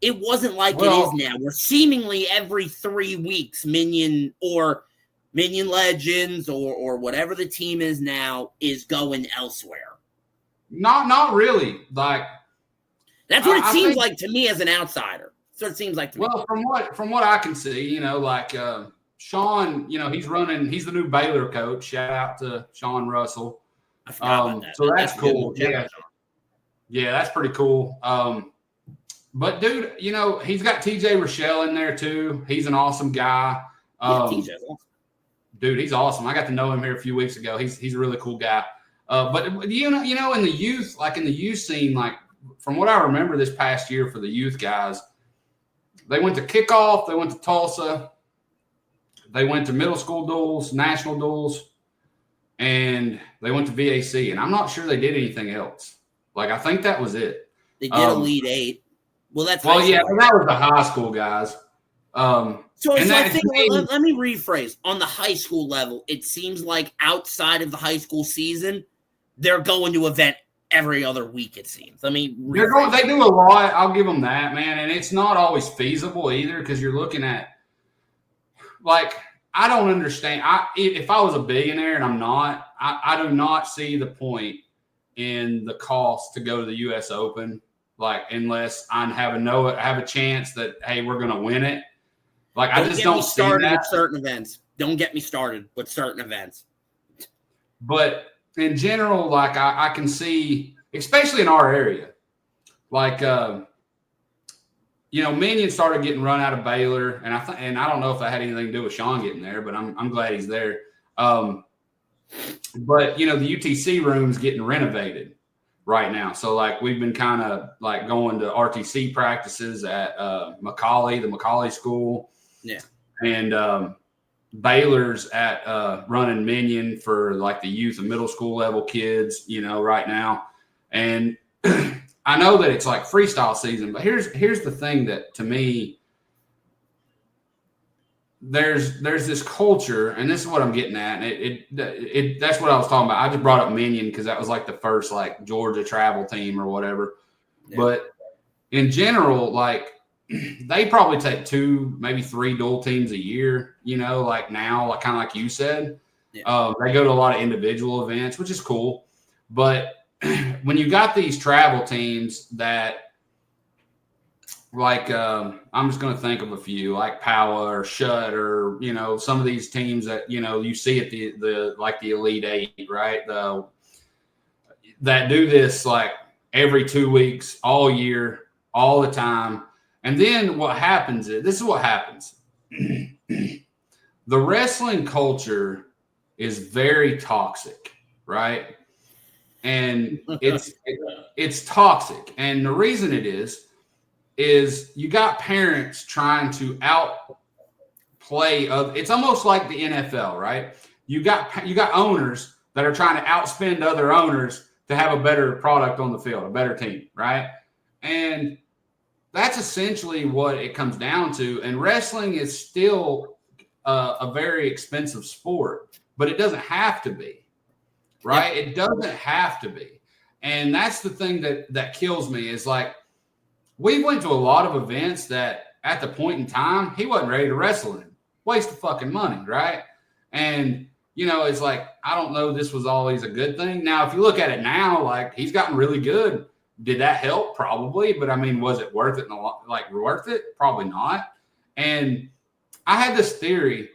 It wasn't like it is now, where seemingly every 3 weeks, Minion or Minion Legends or whatever the team is now is going elsewhere. Not really. Like, that's what it seems like to me as an outsider. So it seems like to me. Well, from what I can see, like Sean, he's the new Baylor coach. Shout out to Sean Russell. I forgot about that. So that's cool. Yeah, that's pretty cool. But dude, he's got TJ Rochelle in there too. He's an awesome guy. TJ's awesome. Dude, he's awesome. I got to know him here a few weeks ago. He's a really cool guy. But in the youth, like in the youth scene, like from what I remember this past year for the youth guys, they went to Kickoff, they went to Tulsa, they went to middle school duels, national duels, and they went to VAC. And I'm not sure they did anything else. Like, I think that was it. They did Elite 8. Well, that was the high school guys. So let me rephrase. On the high school level, it seems like outside of the high school season, they're going to event every other week, it seems. I mean, they do a lot. I'll give them that, man. And it's not always feasible either, because you're looking at, like, I don't understand. If I was a billionaire, and I'm not, I do not see the point in the cost to go to the U.S. Open, like, unless I have a chance that, hey, we're going to win it. Like, I just don't see that. With certain events. Don't get me started with certain events. But in general, like, I can see, especially in our area, like, Minion started getting run out of Baylor, and I don't know if that had anything to do with Sean getting there, but I'm glad he's there. But the UTC room's getting renovated right now, so like we've been kind of like going to RTC practices at Macaulay, the Macaulay school, and Baylor's at running Minion for like the youth and middle school level kids, right now, and I know that it's like freestyle season, but here's the thing that, to me, there's this culture, and this is what I'm getting at. And that's what I was talking about. I just brought up Minion because that was like the first like Georgia travel team or whatever. Yeah. But in general, like, they probably take 2, maybe 3 dual teams a year, like now, like kind of like you said. Yeah. They go to a lot of individual events, which is cool. But when you got these travel teams that, like, I'm just going to think of a few, like Powa or Shut, or some of these teams that you see at the like the Elite Eight, right? That do this like every 2 weeks, all year, all the time, and then what happens is, this is what happens. The wrestling culture is very toxic, right? And it's toxic. And the reason it is you got parents trying to outplay it's almost like the NFL, right? You got owners that are trying to outspend other owners to have a better product on the field, a better team, right? And that's essentially what it comes down to. And wrestling is still a very expensive sport, but it doesn't have to be. Right? Yeah. It doesn't have to be. And that's the thing that kills me, is like, we went to a lot of events that at the point in time, he wasn't ready to wrestle in. Waste of fucking money, right? And, it's like, I don't know, this was always a good thing. Now, if you look at it now, like, he's gotten really good. Did that help? Probably. But I mean, was it worth it? Worth it? Probably not. And I had this theory,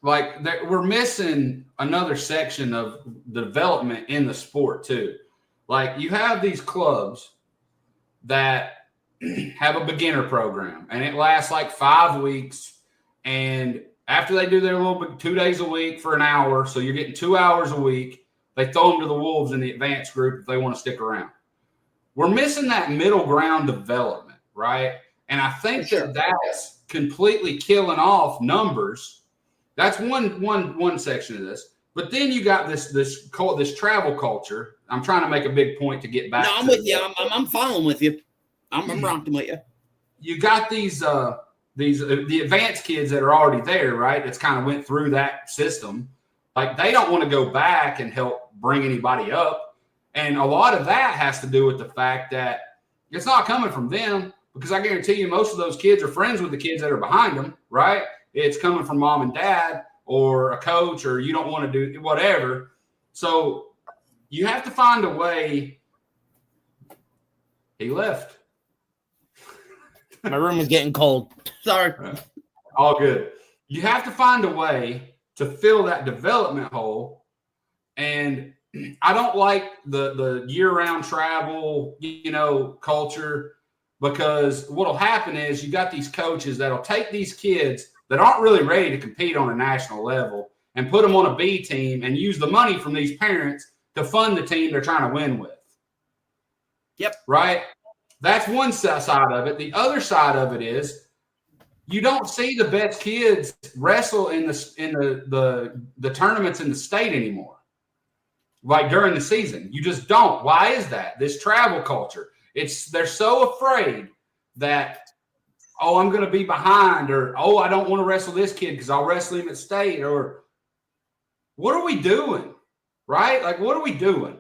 like, we're missing another section of the development in the sport too. Like, you have these clubs that have a beginner program, and it lasts like 5 weeks. And after they do their little 2 days a week for an hour, so you're getting 2 hours a week, they throw them to the wolves in the advanced group if they want to stick around. We're missing that middle ground development, right? And I think that's completely killing off numbers. That's one section of this. But then you got this travel culture. I'm trying to make a big point to get back. No, I'm with you. I'm following with you. I'm rocking with you. You got these the advanced kids that are already there, right? That's kind of went through that system. Like, they don't want to go back and help bring anybody up. And a lot of that has to do with the fact that it's not coming from them, because I guarantee you most of those kids are friends with the kids that are behind them, right? It's coming from mom and dad or a coach, or you don't want to do whatever. So you have to find a way. He left. My room is getting cold. Sorry. All good. You have to find a way to fill that development hole. And I don't like the year-round travel, culture, because what'll happen is you got these coaches that'll take these kids that aren't really ready to compete on a national level and put them on a B team and use the money from these parents to fund the team they're trying to win with. Yep. Right? That's one side of it. The other side of it is you don't see the best kids wrestle in the tournaments in the state anymore. Like during the season. You just don't. Why is that? This travel culture. They're so afraid that, oh, I'm going to be behind, or, oh, I don't want to wrestle this kid because I'll wrestle him at state, or what are we doing? Right? Like, what are we doing?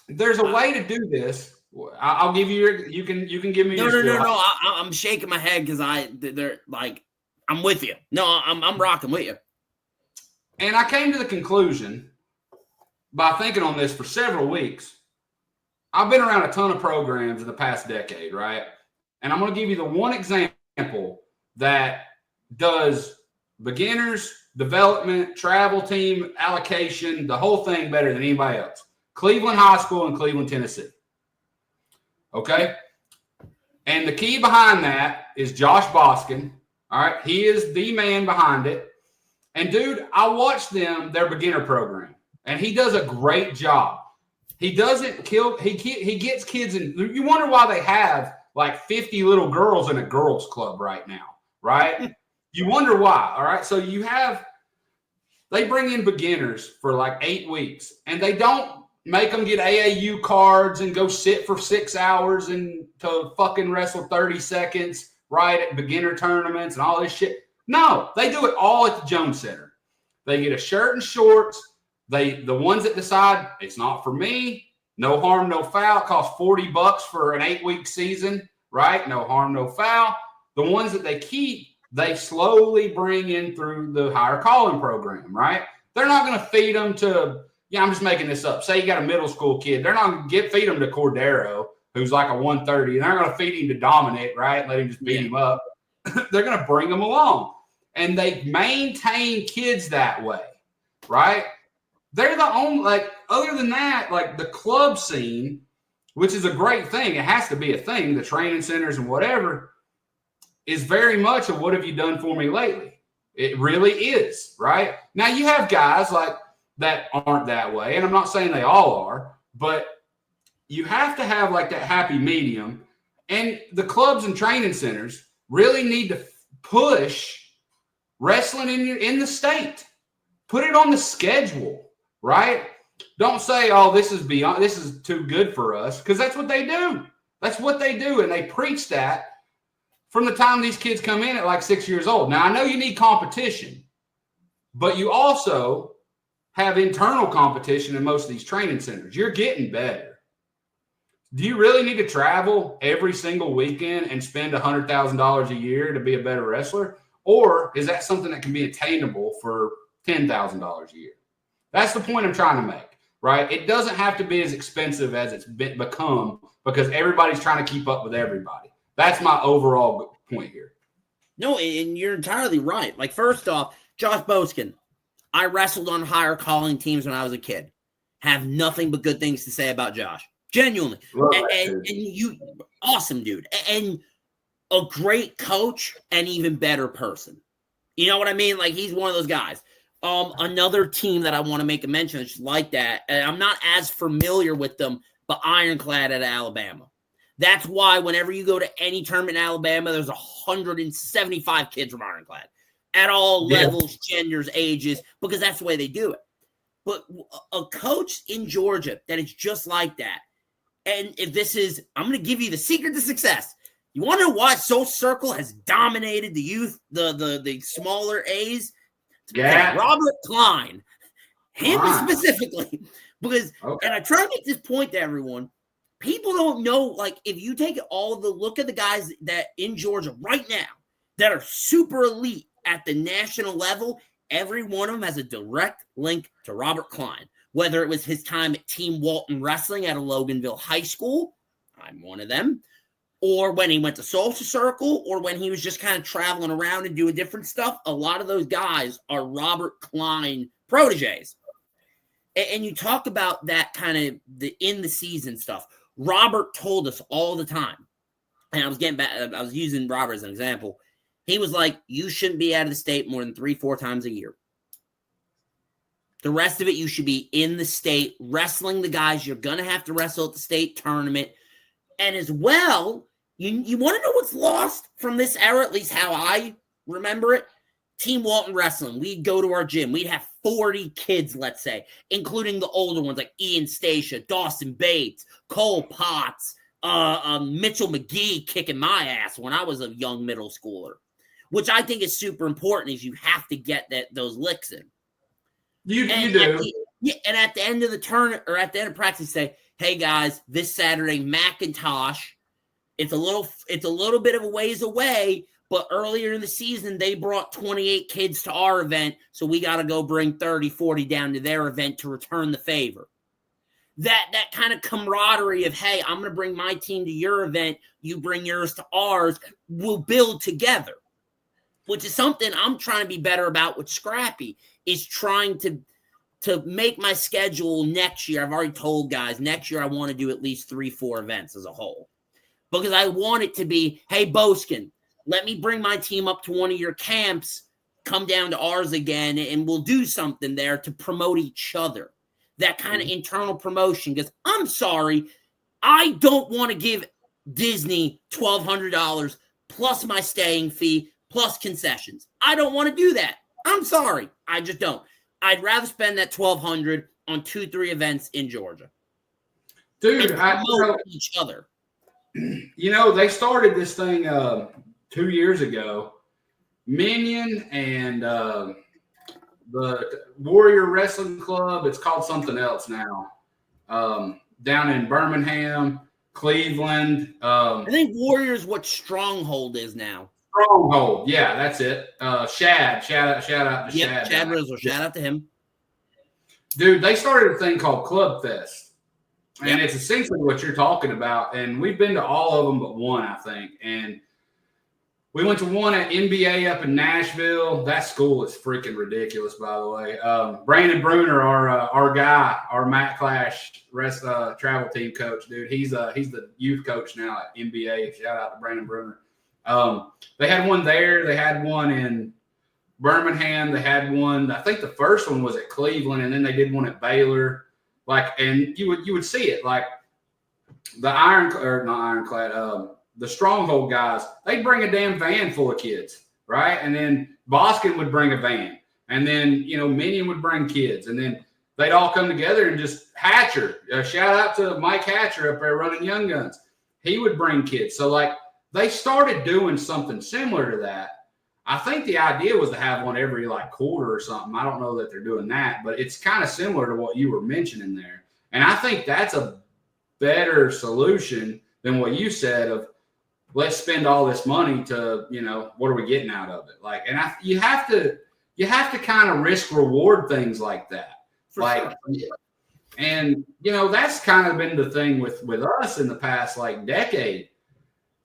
there's a way to do this. I'll give you you can give me no. I'm shaking my head because they're like, I'm with you. No, I'm rocking with you. And I came to the conclusion by thinking on this for several weeks. I've been around a ton of programs in the past decade, right? And I'm going to give you the one example that does beginners, development, travel team, allocation, the whole thing better than anybody else. Cleveland High School in Cleveland, Tennessee. Okay? And the key behind that is Josh Boskin. All right? He is the man behind it. And, dude, I watched their beginner program, and he does a great job. He doesn't kill – he gets kids in – you wonder why they have like 50 little girls in a girls club right now, right? You wonder why, all right? So you have – they bring in beginners for like 8 weeks, and they don't make them get AAU cards and go sit for 6 hours and to fucking wrestle 30 seconds, right, at beginner tournaments and all this shit. No, they do it all at the Jones Center. They get a shirt and shorts. The ones that decide it's not for me, no harm, no foul. It costs $40 for an 8-week season, right? No harm, no foul. The ones that they keep, they slowly bring in through the higher calling program, right? They're not going to feed them to, I'm just making this up. Say you got a middle school kid. They're not going to feed them to Cordero, who's like a 130. And they're going to feed him to Dominic, right? Let him just beat him up. They're going to bring them along. And they maintain kids that way, right? They're the only, like, other than that, like the club scene, which is a great thing. It has to be a thing. The training centers and whatever is very much of what have you done for me lately? It really is, right? Now you have guys like that aren't that way. And I'm not saying they all are, but you have to have like that happy medium. And the clubs and training centers really need to push wrestling in the state. Put it on the schedule, right? Don't say, oh, this is too good for us, because that's what they do. That's what they do, and they preach that from the time these kids come in at like 6 years old. Now, I know you need competition, but you also have internal competition in most of these training centers. You're getting better. Do you really need to travel every single weekend and spend $100,000 a year to be a better wrestler? Or is that something that can be attainable for $10,000 a year? That's the point I'm trying to make, right? It doesn't have to be as expensive as it's become because everybody's trying to keep up with everybody. That's my overall point here. No, and you're entirely right. Like, first off, Josh Boskin, I wrestled on higher calling teams when I was a kid. Have nothing but good things to say about Josh. Genuinely. And you, awesome dude. And a great coach and even better person. You know what I mean? Like, he's one of those guys. Another team that I want to make a mention is like that, and I'm not as familiar with them, but Ironclad at Alabama. That's why whenever you go to any tournament in Alabama, there's 175 kids from Ironclad at all levels, genders, ages, because that's the way they do it. But a coach in Georgia that is just like that, and if this is, I'm going to give you the secret to success. You want to know why Soul Circle has dominated the youth, the smaller A's? Yeah. Robert Klein. Him specifically. Because, and I try to make this point to everyone, people don't know, like, if you take look at the guys that in Georgia right now that are super elite at the national level, every one of them has a direct link to Robert Klein. Whether it was his time at Team Walton Wrestling at a Loganville high school, I'm one of them, or when he went to Social Circle, or when he was just kind of traveling around and doing different stuff, a lot of those guys are Robert Klein proteges. And you talk about that kind of the in the season stuff. Robert told us all the time, and I was using Robert as an example. He was like, you shouldn't be out of the state more than 3-4 times a year. The rest of it, you should be in the state, wrestling the guys you're going to have to wrestle at the state tournament. And as well, you want to know what's lost from this era, at least how I remember it? Team Walton Wrestling. We'd go to our gym. We'd have 40 kids, let's say, including the older ones like Ian Stacia, Dawson Bates, Cole Potts, Mitchell McGee kicking my ass when I was a young middle schooler, which I think is super important is you have to get those licks in. You do. Yeah, and at the end of the turn or at the end of practice, say, "Hey guys, this Saturday, Macintosh. It's a little bit of a ways away, but earlier in the season they brought 28 kids to our event, so we got to go bring 30, 40 down to their event to return the favor." That kind of camaraderie of, hey, I'm going to bring my team to your event, you bring yours to ours, we'll build together, which is something I'm trying to be better about with Scrappy, is trying to make my schedule next year. I've already told guys next year I want to do at least 3-4 events as a whole. Because I want it to be, hey, Boskin, let me bring my team up to one of your camps, come down to ours again, and we'll do something there to promote each other. That kind of internal promotion. Because I'm sorry, I don't want to give Disney $1,200 plus my staying fee plus concessions. I don't want to do that. I'm sorry. I just don't. I'd rather spend that $1,200 on 2-3 events in Georgia. Dude, I promote each other. You know, they started this thing 2 years ago. Minion and the Warrior Wrestling Club, it's called something else now, down in Birmingham, Cleveland. I think Warrior's what Stronghold is now. Stronghold, yeah, that's it. Shad, shout out to Shad. Chad Rizzle, shout out to him. Dude, they started a thing called Club Fest. And it's essentially what you're talking about. And we've been to all of them but one, I think. And we went to one at NBA up in Nashville. That school is freaking ridiculous, by the way. Brandon Bruner, our guy, our Matt Clash travel team coach, dude. He's the youth coach now at NBA. Shout out to Brandon Bruner. They had one there. They had one in Birmingham. They had one. I think the first one was at Cleveland, and then they did one at Baylor. And you would see it, like the the Stronghold guys, they'd bring a damn van full of kids, right? And then Boskin would bring a van, and then Minion would bring kids, and then they'd all come together and just Hatcher. Shout out to Mike Hatcher up there running Young Guns. He would bring kids. So they started doing something similar to that. I think the idea was to have one every quarter or something. I don't know that they're doing that, but it's kind of similar to what you were mentioning there. And I think that's a better solution than what you said of let's spend all this money to, what are we getting out of it? You have to kind of risk reward things like that. Sure. And that's kind of been the thing with us in the past decade.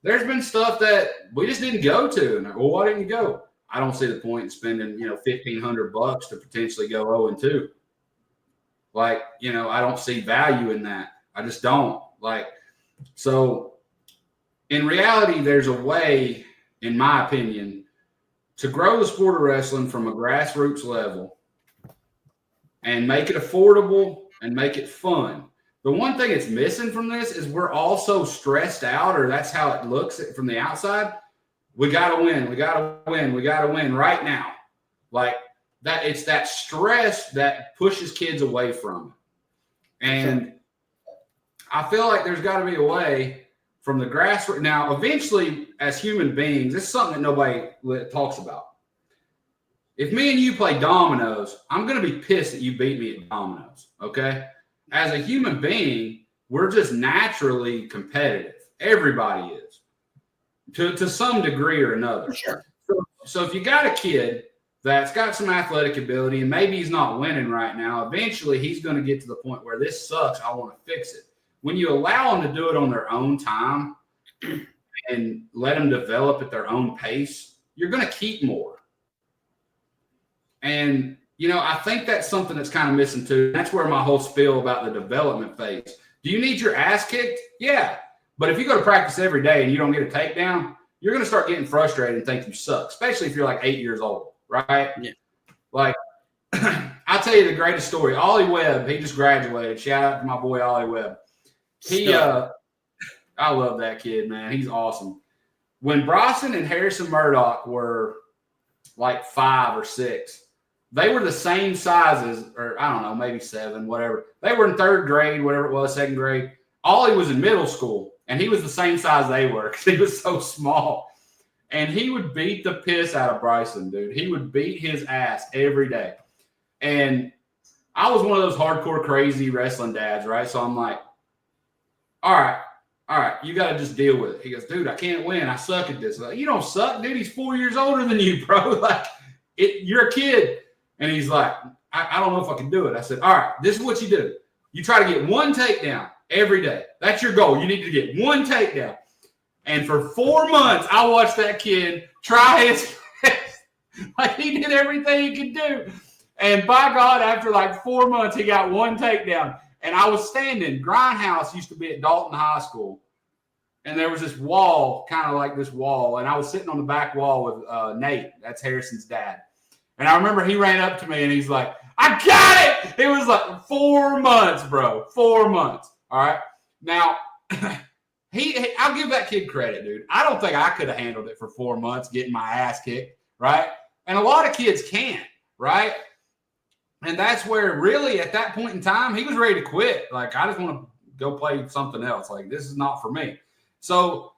There's been stuff that we just didn't go to. And well, why didn't you go? I don't see the point in spending, $1,500 to potentially go 0-2. I don't see value in that. I just don't. So in reality, there's a way, in my opinion, to grow the sport of wrestling from a grassroots level and make it affordable and make it fun. The one thing it's missing from this is we're all so stressed out, or that's how it looks from the outside. We got to win. We got to win. We got to win right now. That, it's that stress that pushes kids away from it. And I feel like there's got to be a way from the grassroots. Now, eventually, as human beings, this is something that nobody talks about. If me and you play dominoes, I'm going to be pissed that you beat me at dominoes, okay? As a human being, we're just naturally competitive. Everybody is, to some degree or another. For sure. So if you got a kid that's got some athletic ability and maybe he's not winning right now, eventually he's going to get to the point where this sucks, I want to fix it. When you allow them to do it on their own time and let them develop at their own pace, you're going to keep more. And I think that's something that's kind of missing too. That's where my whole spiel about the development phase. Do you need your ass kicked? Yeah. But if you go to practice every day and you don't get a takedown, you're going to start getting frustrated and think you suck, especially if you're 8 years old, right? Yeah. I'll tell you the greatest story. Ollie Webb, he just graduated. Shout out to my boy Ollie Webb. I love that kid, man. He's awesome. When Bronson and Harrison Murdoch were 5 or 6, they were the same sizes, or I don't know, maybe 7, whatever. They were in 3rd grade, whatever it was, 2nd grade. Ollie was in middle school, and he was the same size they were because he was so small. And he would beat the piss out of Bryson, dude. He would beat his ass every day. And I was one of those hardcore crazy wrestling dads, right? So I'm like, all right, you got to just deal with it. He goes, dude, I can't win. I suck at this. I'm like, you don't suck, dude. He's 4 years older than you, bro. Like, you're a kid. And he's like, I don't know if I can do it. I said, all right, this is what you do. You try to get one takedown every day. That's your goal. You need to get one takedown. And for 4 months, I watched that kid try his best. Like, he did everything he could do. And by God, after like 4 months, he got one takedown. And I was standing. Grindhouse used to be at Dalton High School. And there was this wall, kind of like this wall. And I was sitting on the back wall with Nate. That's Harrison's dad. And I remember he ran up to me and he's like, I got it. It was like 4 months, bro. 4 months. All right. Now, I'll give that kid credit, dude. I don't think I could have handled it for 4 months getting my ass kicked, right? And a lot of kids can't, right? And that's where really at that point in time, he was ready to quit. Like, I just want to go play something else. Like, this is not for me. So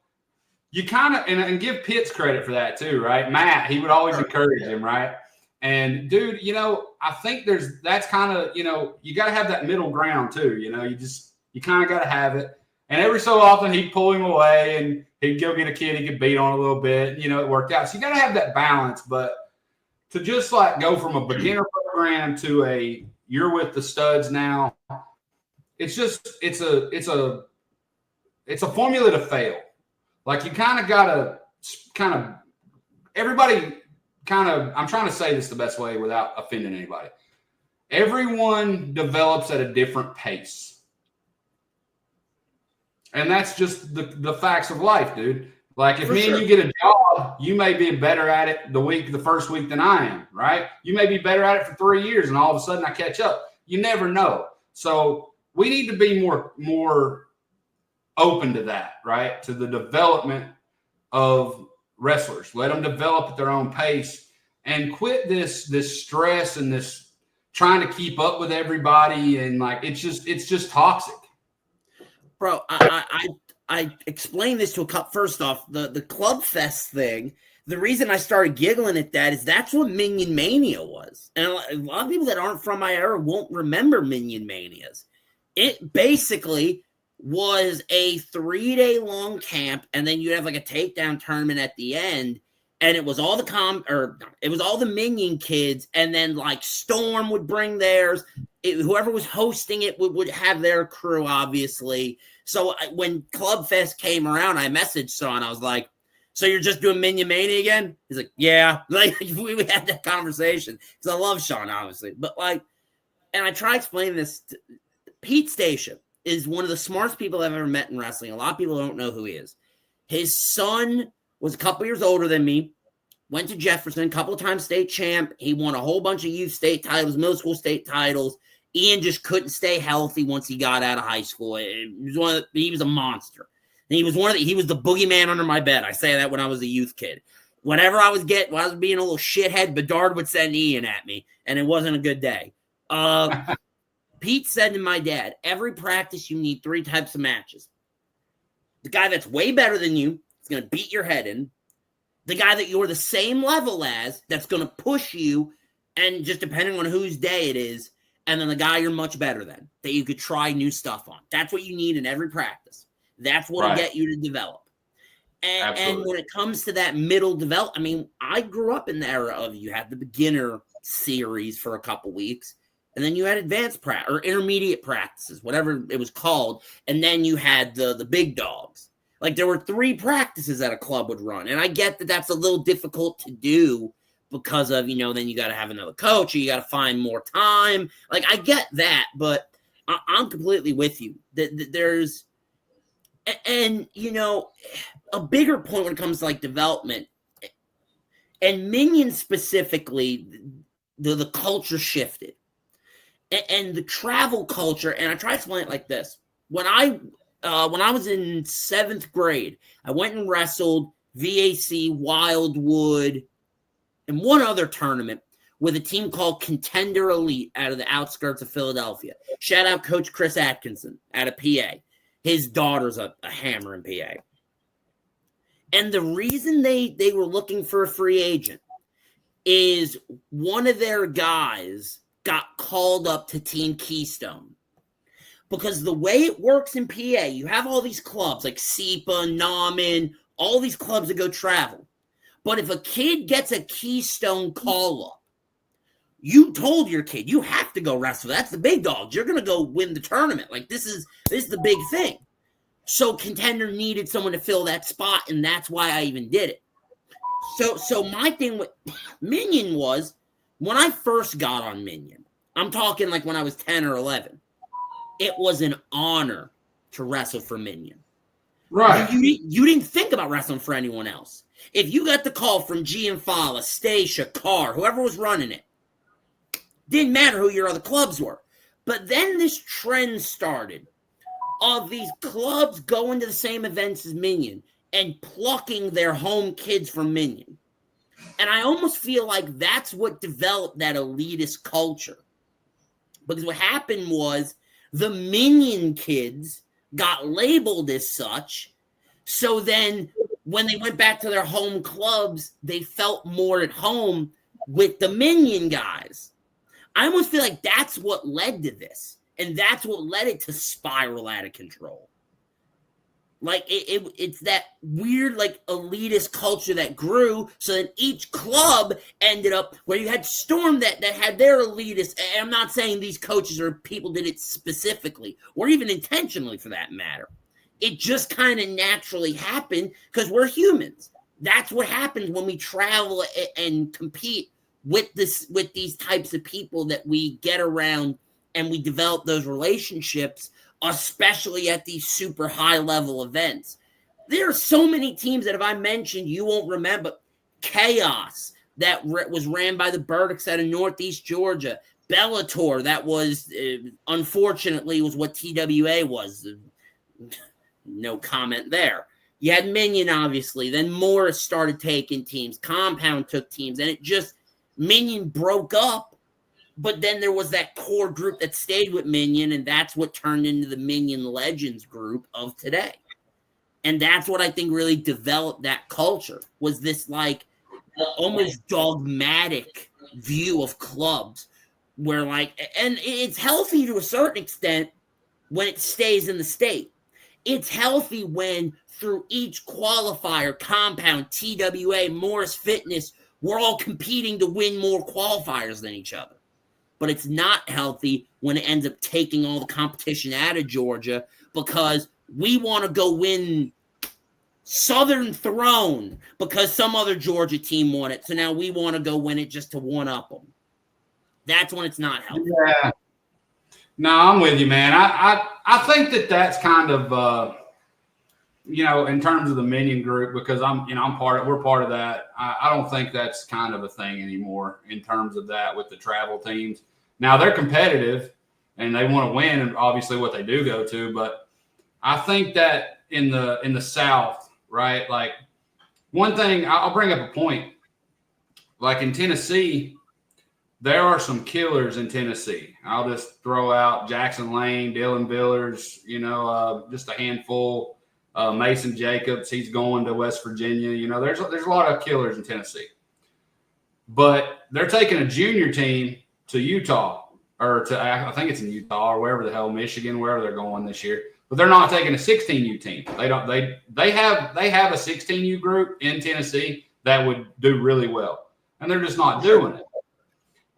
you kind of, and give Pitts credit for that too, right? Matt, he would always encourage him, right? And dude, I think that's kind of, you got to have that middle ground too. You kind of got to have it. And every so often he'd pull him away and he'd go get a kid he could beat on a little bit. It worked out. So you got to have that balance. But to just like go from a beginner program to you're with the studs now, it's a formula to fail. Like, you kind of got to everybody I'm trying to say this the best way without offending anybody. Everyone develops at a different pace. And that's just the facts of life, dude. Like, if and you get a job, you may be better at it the first week than I am, right? You may be better at it for 3 years and all of a sudden I catch up. You never know. So we need to be more open to that, right? To the development of wrestlers. Let them develop at their own pace and quit this stress and this trying to keep up with everybody. And like, it's just toxic. Bro, I explained this to a couple. First off, the Club Fest thing, the reason I started giggling at that is that's what Minion Mania was. And a lot of people that aren't from my era won't remember Minion Manias. It basically was a 3-day long camp, and then you'd have like a takedown tournament at the end, and it was all the Minion kids, and then like Storm would bring theirs. Whoever was hosting it would have their crew, obviously. So when Club Fest came around, I messaged Sean. I was like, so you're just doing Minion Mania again? He's like, yeah. Like, we had that conversation because I love Sean, obviously. But like, and I try explaining this. Pete Station is one of the smartest people I've ever met in wrestling. A lot of people don't know who he is. His son was a couple years older than me, went to Jefferson, a couple of times state champ. He won a whole bunch of youth state titles, middle school state titles. Ian just couldn't stay healthy once he got out of high school. He was a monster. And he was the boogeyman under my bed. I say that when I was a youth kid. Whenever I was being a little shithead, Bedard would send Ian at me, and it wasn't a good day. Pete said to my dad, every practice you need 3 types of matches. The guy that's way better than you is going to beat your head in. The guy that you're the same level as that's going to push you, and just depending on whose day it is, and then the guy you're much better than, that you could try new stuff on. That's what you need in every practice. That's what will get you to develop. And when it comes to that middle develop, I mean, I grew up in the era of you had the beginner series for a couple weeks, and then you had advanced practice or intermediate practices, whatever it was called, and then you had the big dogs. Like, there were 3 practices that a club would run, and I get that that's a little difficult to do because of, then you got to have another coach, or you got to find more time. Like, I get that, but I'm completely with you. There's, and a bigger point when it comes to like development and Minions specifically, the culture shifted, and the travel culture. And I try to explain it like this: when I was in 7th grade, I went and wrestled VAC, Wildwood, and one other tournament with a team called Contender Elite out of the outskirts of Philadelphia. Shout out Coach Chris Atkinson out of PA. His daughter's a hammer in PA. And the reason they were looking for a free agent is one of their guys got called up to Team Keystone. Because the way it works in PA, you have all these clubs like SEPA, Nauman, all these clubs that go travel. But if a kid gets a Keystone call-up, you told your kid, you have to go wrestle. That's the big dogs. You're going to go win the tournament. Like, this is the big thing. So Contender needed someone to fill that spot, and that's why I even did it. So my thing with Minion was, when I first got on Minion, I'm talking like when I was 10 or 11, it was an honor to wrestle for Minion. Right. You didn't think about wrestling for anyone else. If you got the call from Gianfala, Stacia, Carr, whoever was running it, didn't matter who your other clubs were. But then this trend started of these clubs going to the same events as Minion and plucking their home kids from Minion. And I almost feel like that's what developed that elitist culture. Because what happened was the Minion kids got labeled as such. So then when they went back to their home clubs, they felt more at home with the Minion guys. I almost feel like that's what led to this. And that's what led it to spiral out of control. Like, it's that weird, like, elitist culture that grew, so that each club ended up where you had Storm that had their elitist. And I'm not saying these coaches or people did it specifically, or even intentionally for that matter. It just kind of naturally happened because we're humans. That's what happens when we travel and compete with these types of people that we get around and we develop those relationships, especially at these super high-level events. There are so many teams that if I mentioned, you won't remember. Chaos, that was ran by the Burdocks out of Northeast Georgia. Bellator, that was, unfortunately, was what TWA was. No comment there. You had Minion, obviously. Then Morris started taking teams. Compound took teams. And it just, Minion broke up. But then there was that core group that stayed with Minion, and that's what turned into the Minion Legends group of today. And that's what I think really developed that culture, was this like almost dogmatic view of clubs where like, and it's healthy to a certain extent when it stays in the state. It's healthy when through each qualifier, Compound, TWA, Morris Fitness, we're all competing to win more qualifiers than each other. But it's not healthy when it ends up taking all the competition out of Georgia because we want to go win Southern Throne because some other Georgia team won it. So now we want to go win it just to one-up them. That's when it's not healthy. Yeah. No, I'm with you, man. I think that's kind of, in terms of the Minion group, because we're part of that. I don't think that's kind of a thing anymore in terms of that with the travel teams. Now they're competitive and they want to win, and obviously what they do go to. But I think that in the South, right? Like, one thing, I'll bring up a point. Like in Tennessee, there are some killers in Tennessee. I'll just throw out Jackson Lane, Dylan Villers, just a handful. Mason Jacobs, he's going to West Virginia. There's a lot of killers in Tennessee. But they're taking a junior team to Utah, or to, I think it's in Utah or wherever the hell, Michigan, wherever they're going this year. But they're not taking a 16U team. They have a 16U group in Tennessee that would do really well, and they're just not doing it.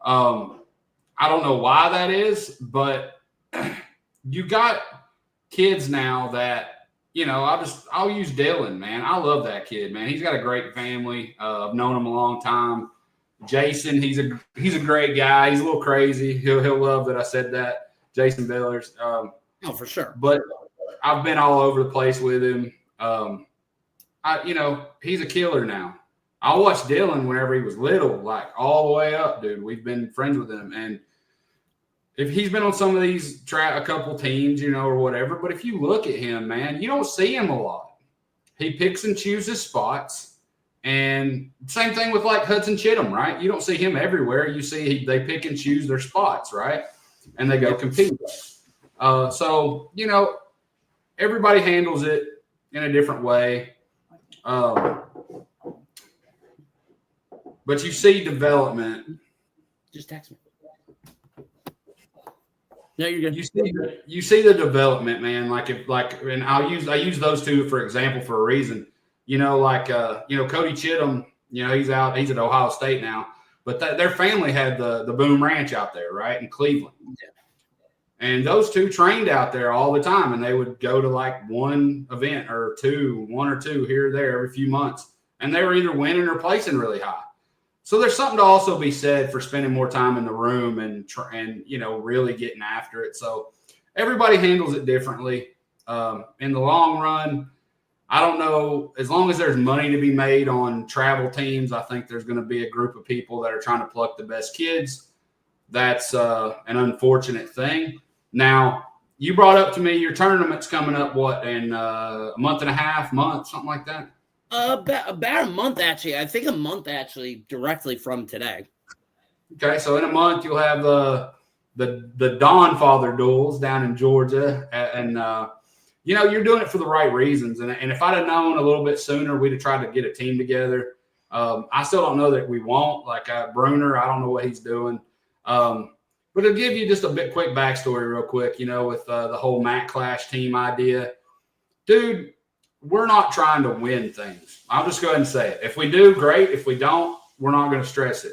I don't know why that is, but you got kids now that, I'll use Dylan, man. I love that kid, man. He's got a great family. I've known him a long time. Jason, he's a great guy. He's a little crazy. He'll love that I said that. Jason Villers. For sure. But I've been all over the place with him. He's a killer now. I watched Dylan whenever he was little, like all the way up, dude. We've been friends with him, and if he's been on some of these a couple teams, or whatever. But if you look at him, man, you don't see him a lot. He picks and chooses spots. And same thing with like Hudson Chittum, right? You don't see him everywhere. You see they pick and choose their spots, right? And they go compete. So, everybody handles it in a different way. But you see development. Just text me. No, you're good. You see the development, man. And I use those two for example for a reason. Cody Chittum. He's at Ohio State now, but their family had the Boom Ranch out there, right, in Cleveland. Yeah. And those two trained out there all the time, and they would go to like one event or one or two here or there every few months, and they were either winning or placing really high. So there's something to also be said for spending more time in the room and really getting after it. So everybody handles it differently. In the long run, I don't know. As long as there's money to be made on travel teams, I think there's going to be a group of people that are trying to pluck the best kids. That's an unfortunate thing. Now, you brought up to me your tournament's coming up, in a month and a half, something like that? About a month, actually. I think a month, actually, directly from today. Okay, so in a month, you'll have the Don Father duels down in Georgia. And you're doing it for the right reasons. And if I'd have known a little bit sooner, we'd have tried to get a team together. I still don't know that we won't. Bruner, I don't know what he's doing. But it'll give you just a quick backstory real quick, with the whole Mac Clash team idea. Dude, we're not trying to win things. I'll just go ahead and say it. If we do, great. If we don't, we're not going to stress it.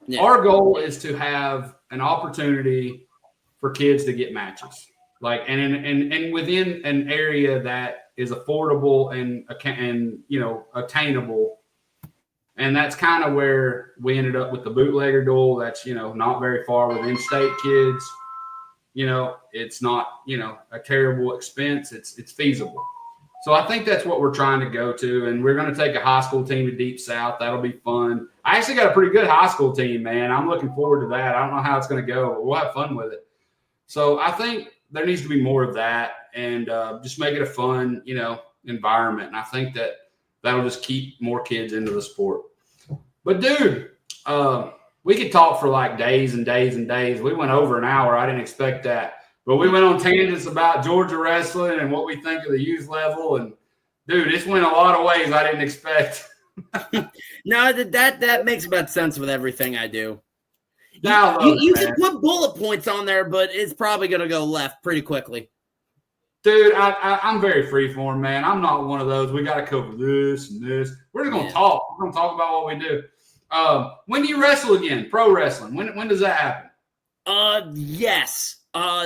Yeah. Our goal is to have an opportunity for kids to get matches, and within an area that is affordable and attainable. And that's kind of where we ended up with the bootlegger duel. That's, not very far with in-state kids. It's not, a terrible expense. It's feasible. So I think that's what we're trying to go to. And we're going to take a high school team to Deep South. That'll be fun. I actually got a pretty good high school team, man. I'm looking forward to that. I don't know how it's going to go, but we'll have fun with it. So I think there needs to be more of that and just make it a fun, environment. And I think that'll just keep more kids into the sport. But, dude, we could talk for days and days and days. We went over an hour. I didn't expect that. But we went on tangents about Georgia wrestling and what we think of the youth level. And, dude, this went a lot of ways I didn't expect. No, that makes about sense with everything I do. You can put bullet points on there, but it's probably going to go left pretty quickly. Dude, I'm very freeform, man. I'm not one of those. We got to cover this and this. We're just going to talk. We're going to talk about what we do. When do you wrestle again? Pro wrestling. When does that happen? Yes.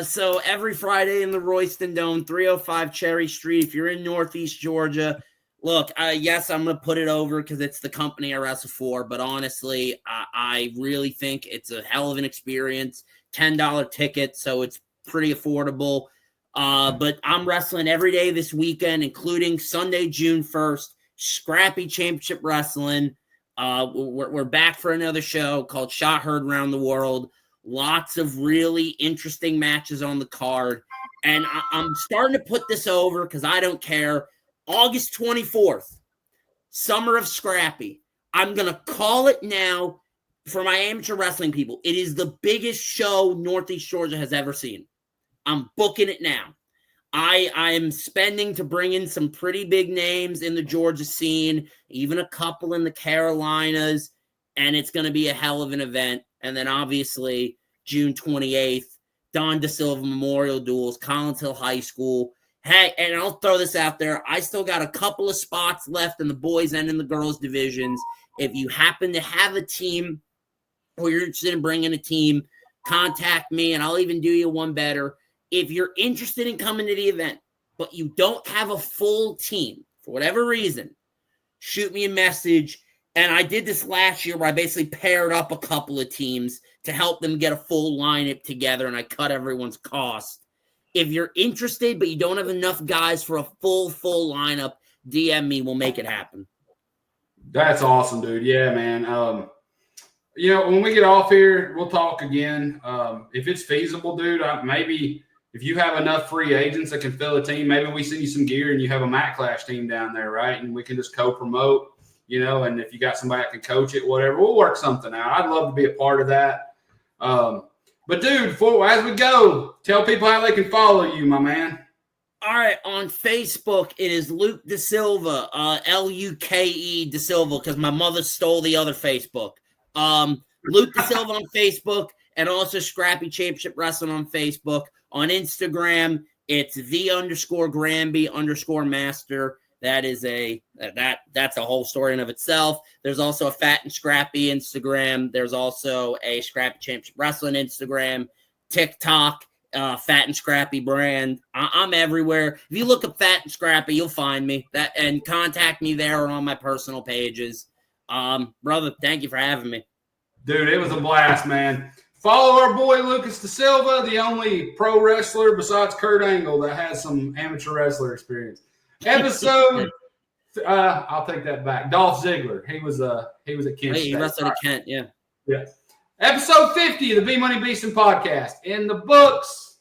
So every Friday in the Royston Dome, 305 Cherry Street. If you're in Northeast Georgia, look, yes, I'm going to put it over because it's the company I wrestle for. But honestly, I really think it's a hell of an experience. $10 ticket, so it's pretty affordable. But I'm wrestling every day this weekend, including Sunday, June 1st, Scrappy Championship Wrestling. We're back for another show called Shot Heard Around the World. Lots of really interesting matches on the card. And I'm starting to put this over because I don't care. August 24th, Summer of Scrappy. I'm going to call it now for my amateur wrestling people. It is the biggest show Northeast Georgia has ever seen. I'm booking it now. I am spending to bring in some pretty big names in the Georgia scene, even a couple in the Carolinas, and it's going to be a hell of an event. And then obviously June 28th, Don DeSilva Memorial Duels, Collins Hill High School. Hey, and I'll throw this out there. I still got a couple of spots left in the boys and in the girls divisions. If you happen to have a team or you're interested in bringing a team, contact me and I'll even do you one better. If you're interested in coming to the event, but you don't have a full team for whatever reason, shoot me a message. And I did this last year where I basically paired up a couple of teams to help them get a full lineup together, and I cut everyone's cost. If you're interested, but you don't have enough guys for a full lineup, DM me. We'll make it happen. That's awesome, dude. Yeah, man. When we get off here, we'll talk again. If it's feasible, dude, maybe if you have enough free agents that can fill a team, maybe we send you some gear and you have a Mac Clash team down there, right? And we can just co-promote. And if you got somebody that can coach it, whatever, we'll work something out. I'd love to be a part of that. But, dude, as we go, tell people how they can follow you, my man. All right. On Facebook, it is Luke DeSilva, Luke DeSilva, because my mother stole the other Facebook. Luke DeSilva on Facebook. and also Scrappy Championship Wrestling on Facebook. On Instagram, it's _Granby_Master. That is that's a whole story in of itself. There's also a Fat and Scrappy Instagram. There's also a Scrappy Championship Wrestling Instagram, TikTok, Fat and Scrappy brand. I'm everywhere. If you look up Fat and Scrappy, you'll find me. And contact me there or on my personal pages. Brother, thank you for having me. Dude, it was a blast, man. Follow our boy Lucas DeSilva, the only pro wrestler besides Kurt Angle that has some amateur wrestler experience. Episode, I'll take that back. Dolph Ziggler. He was at Kent. He wrestled at Kent, yeah. Yeah. Episode 50 of the Bmoney Beastin podcast in the books.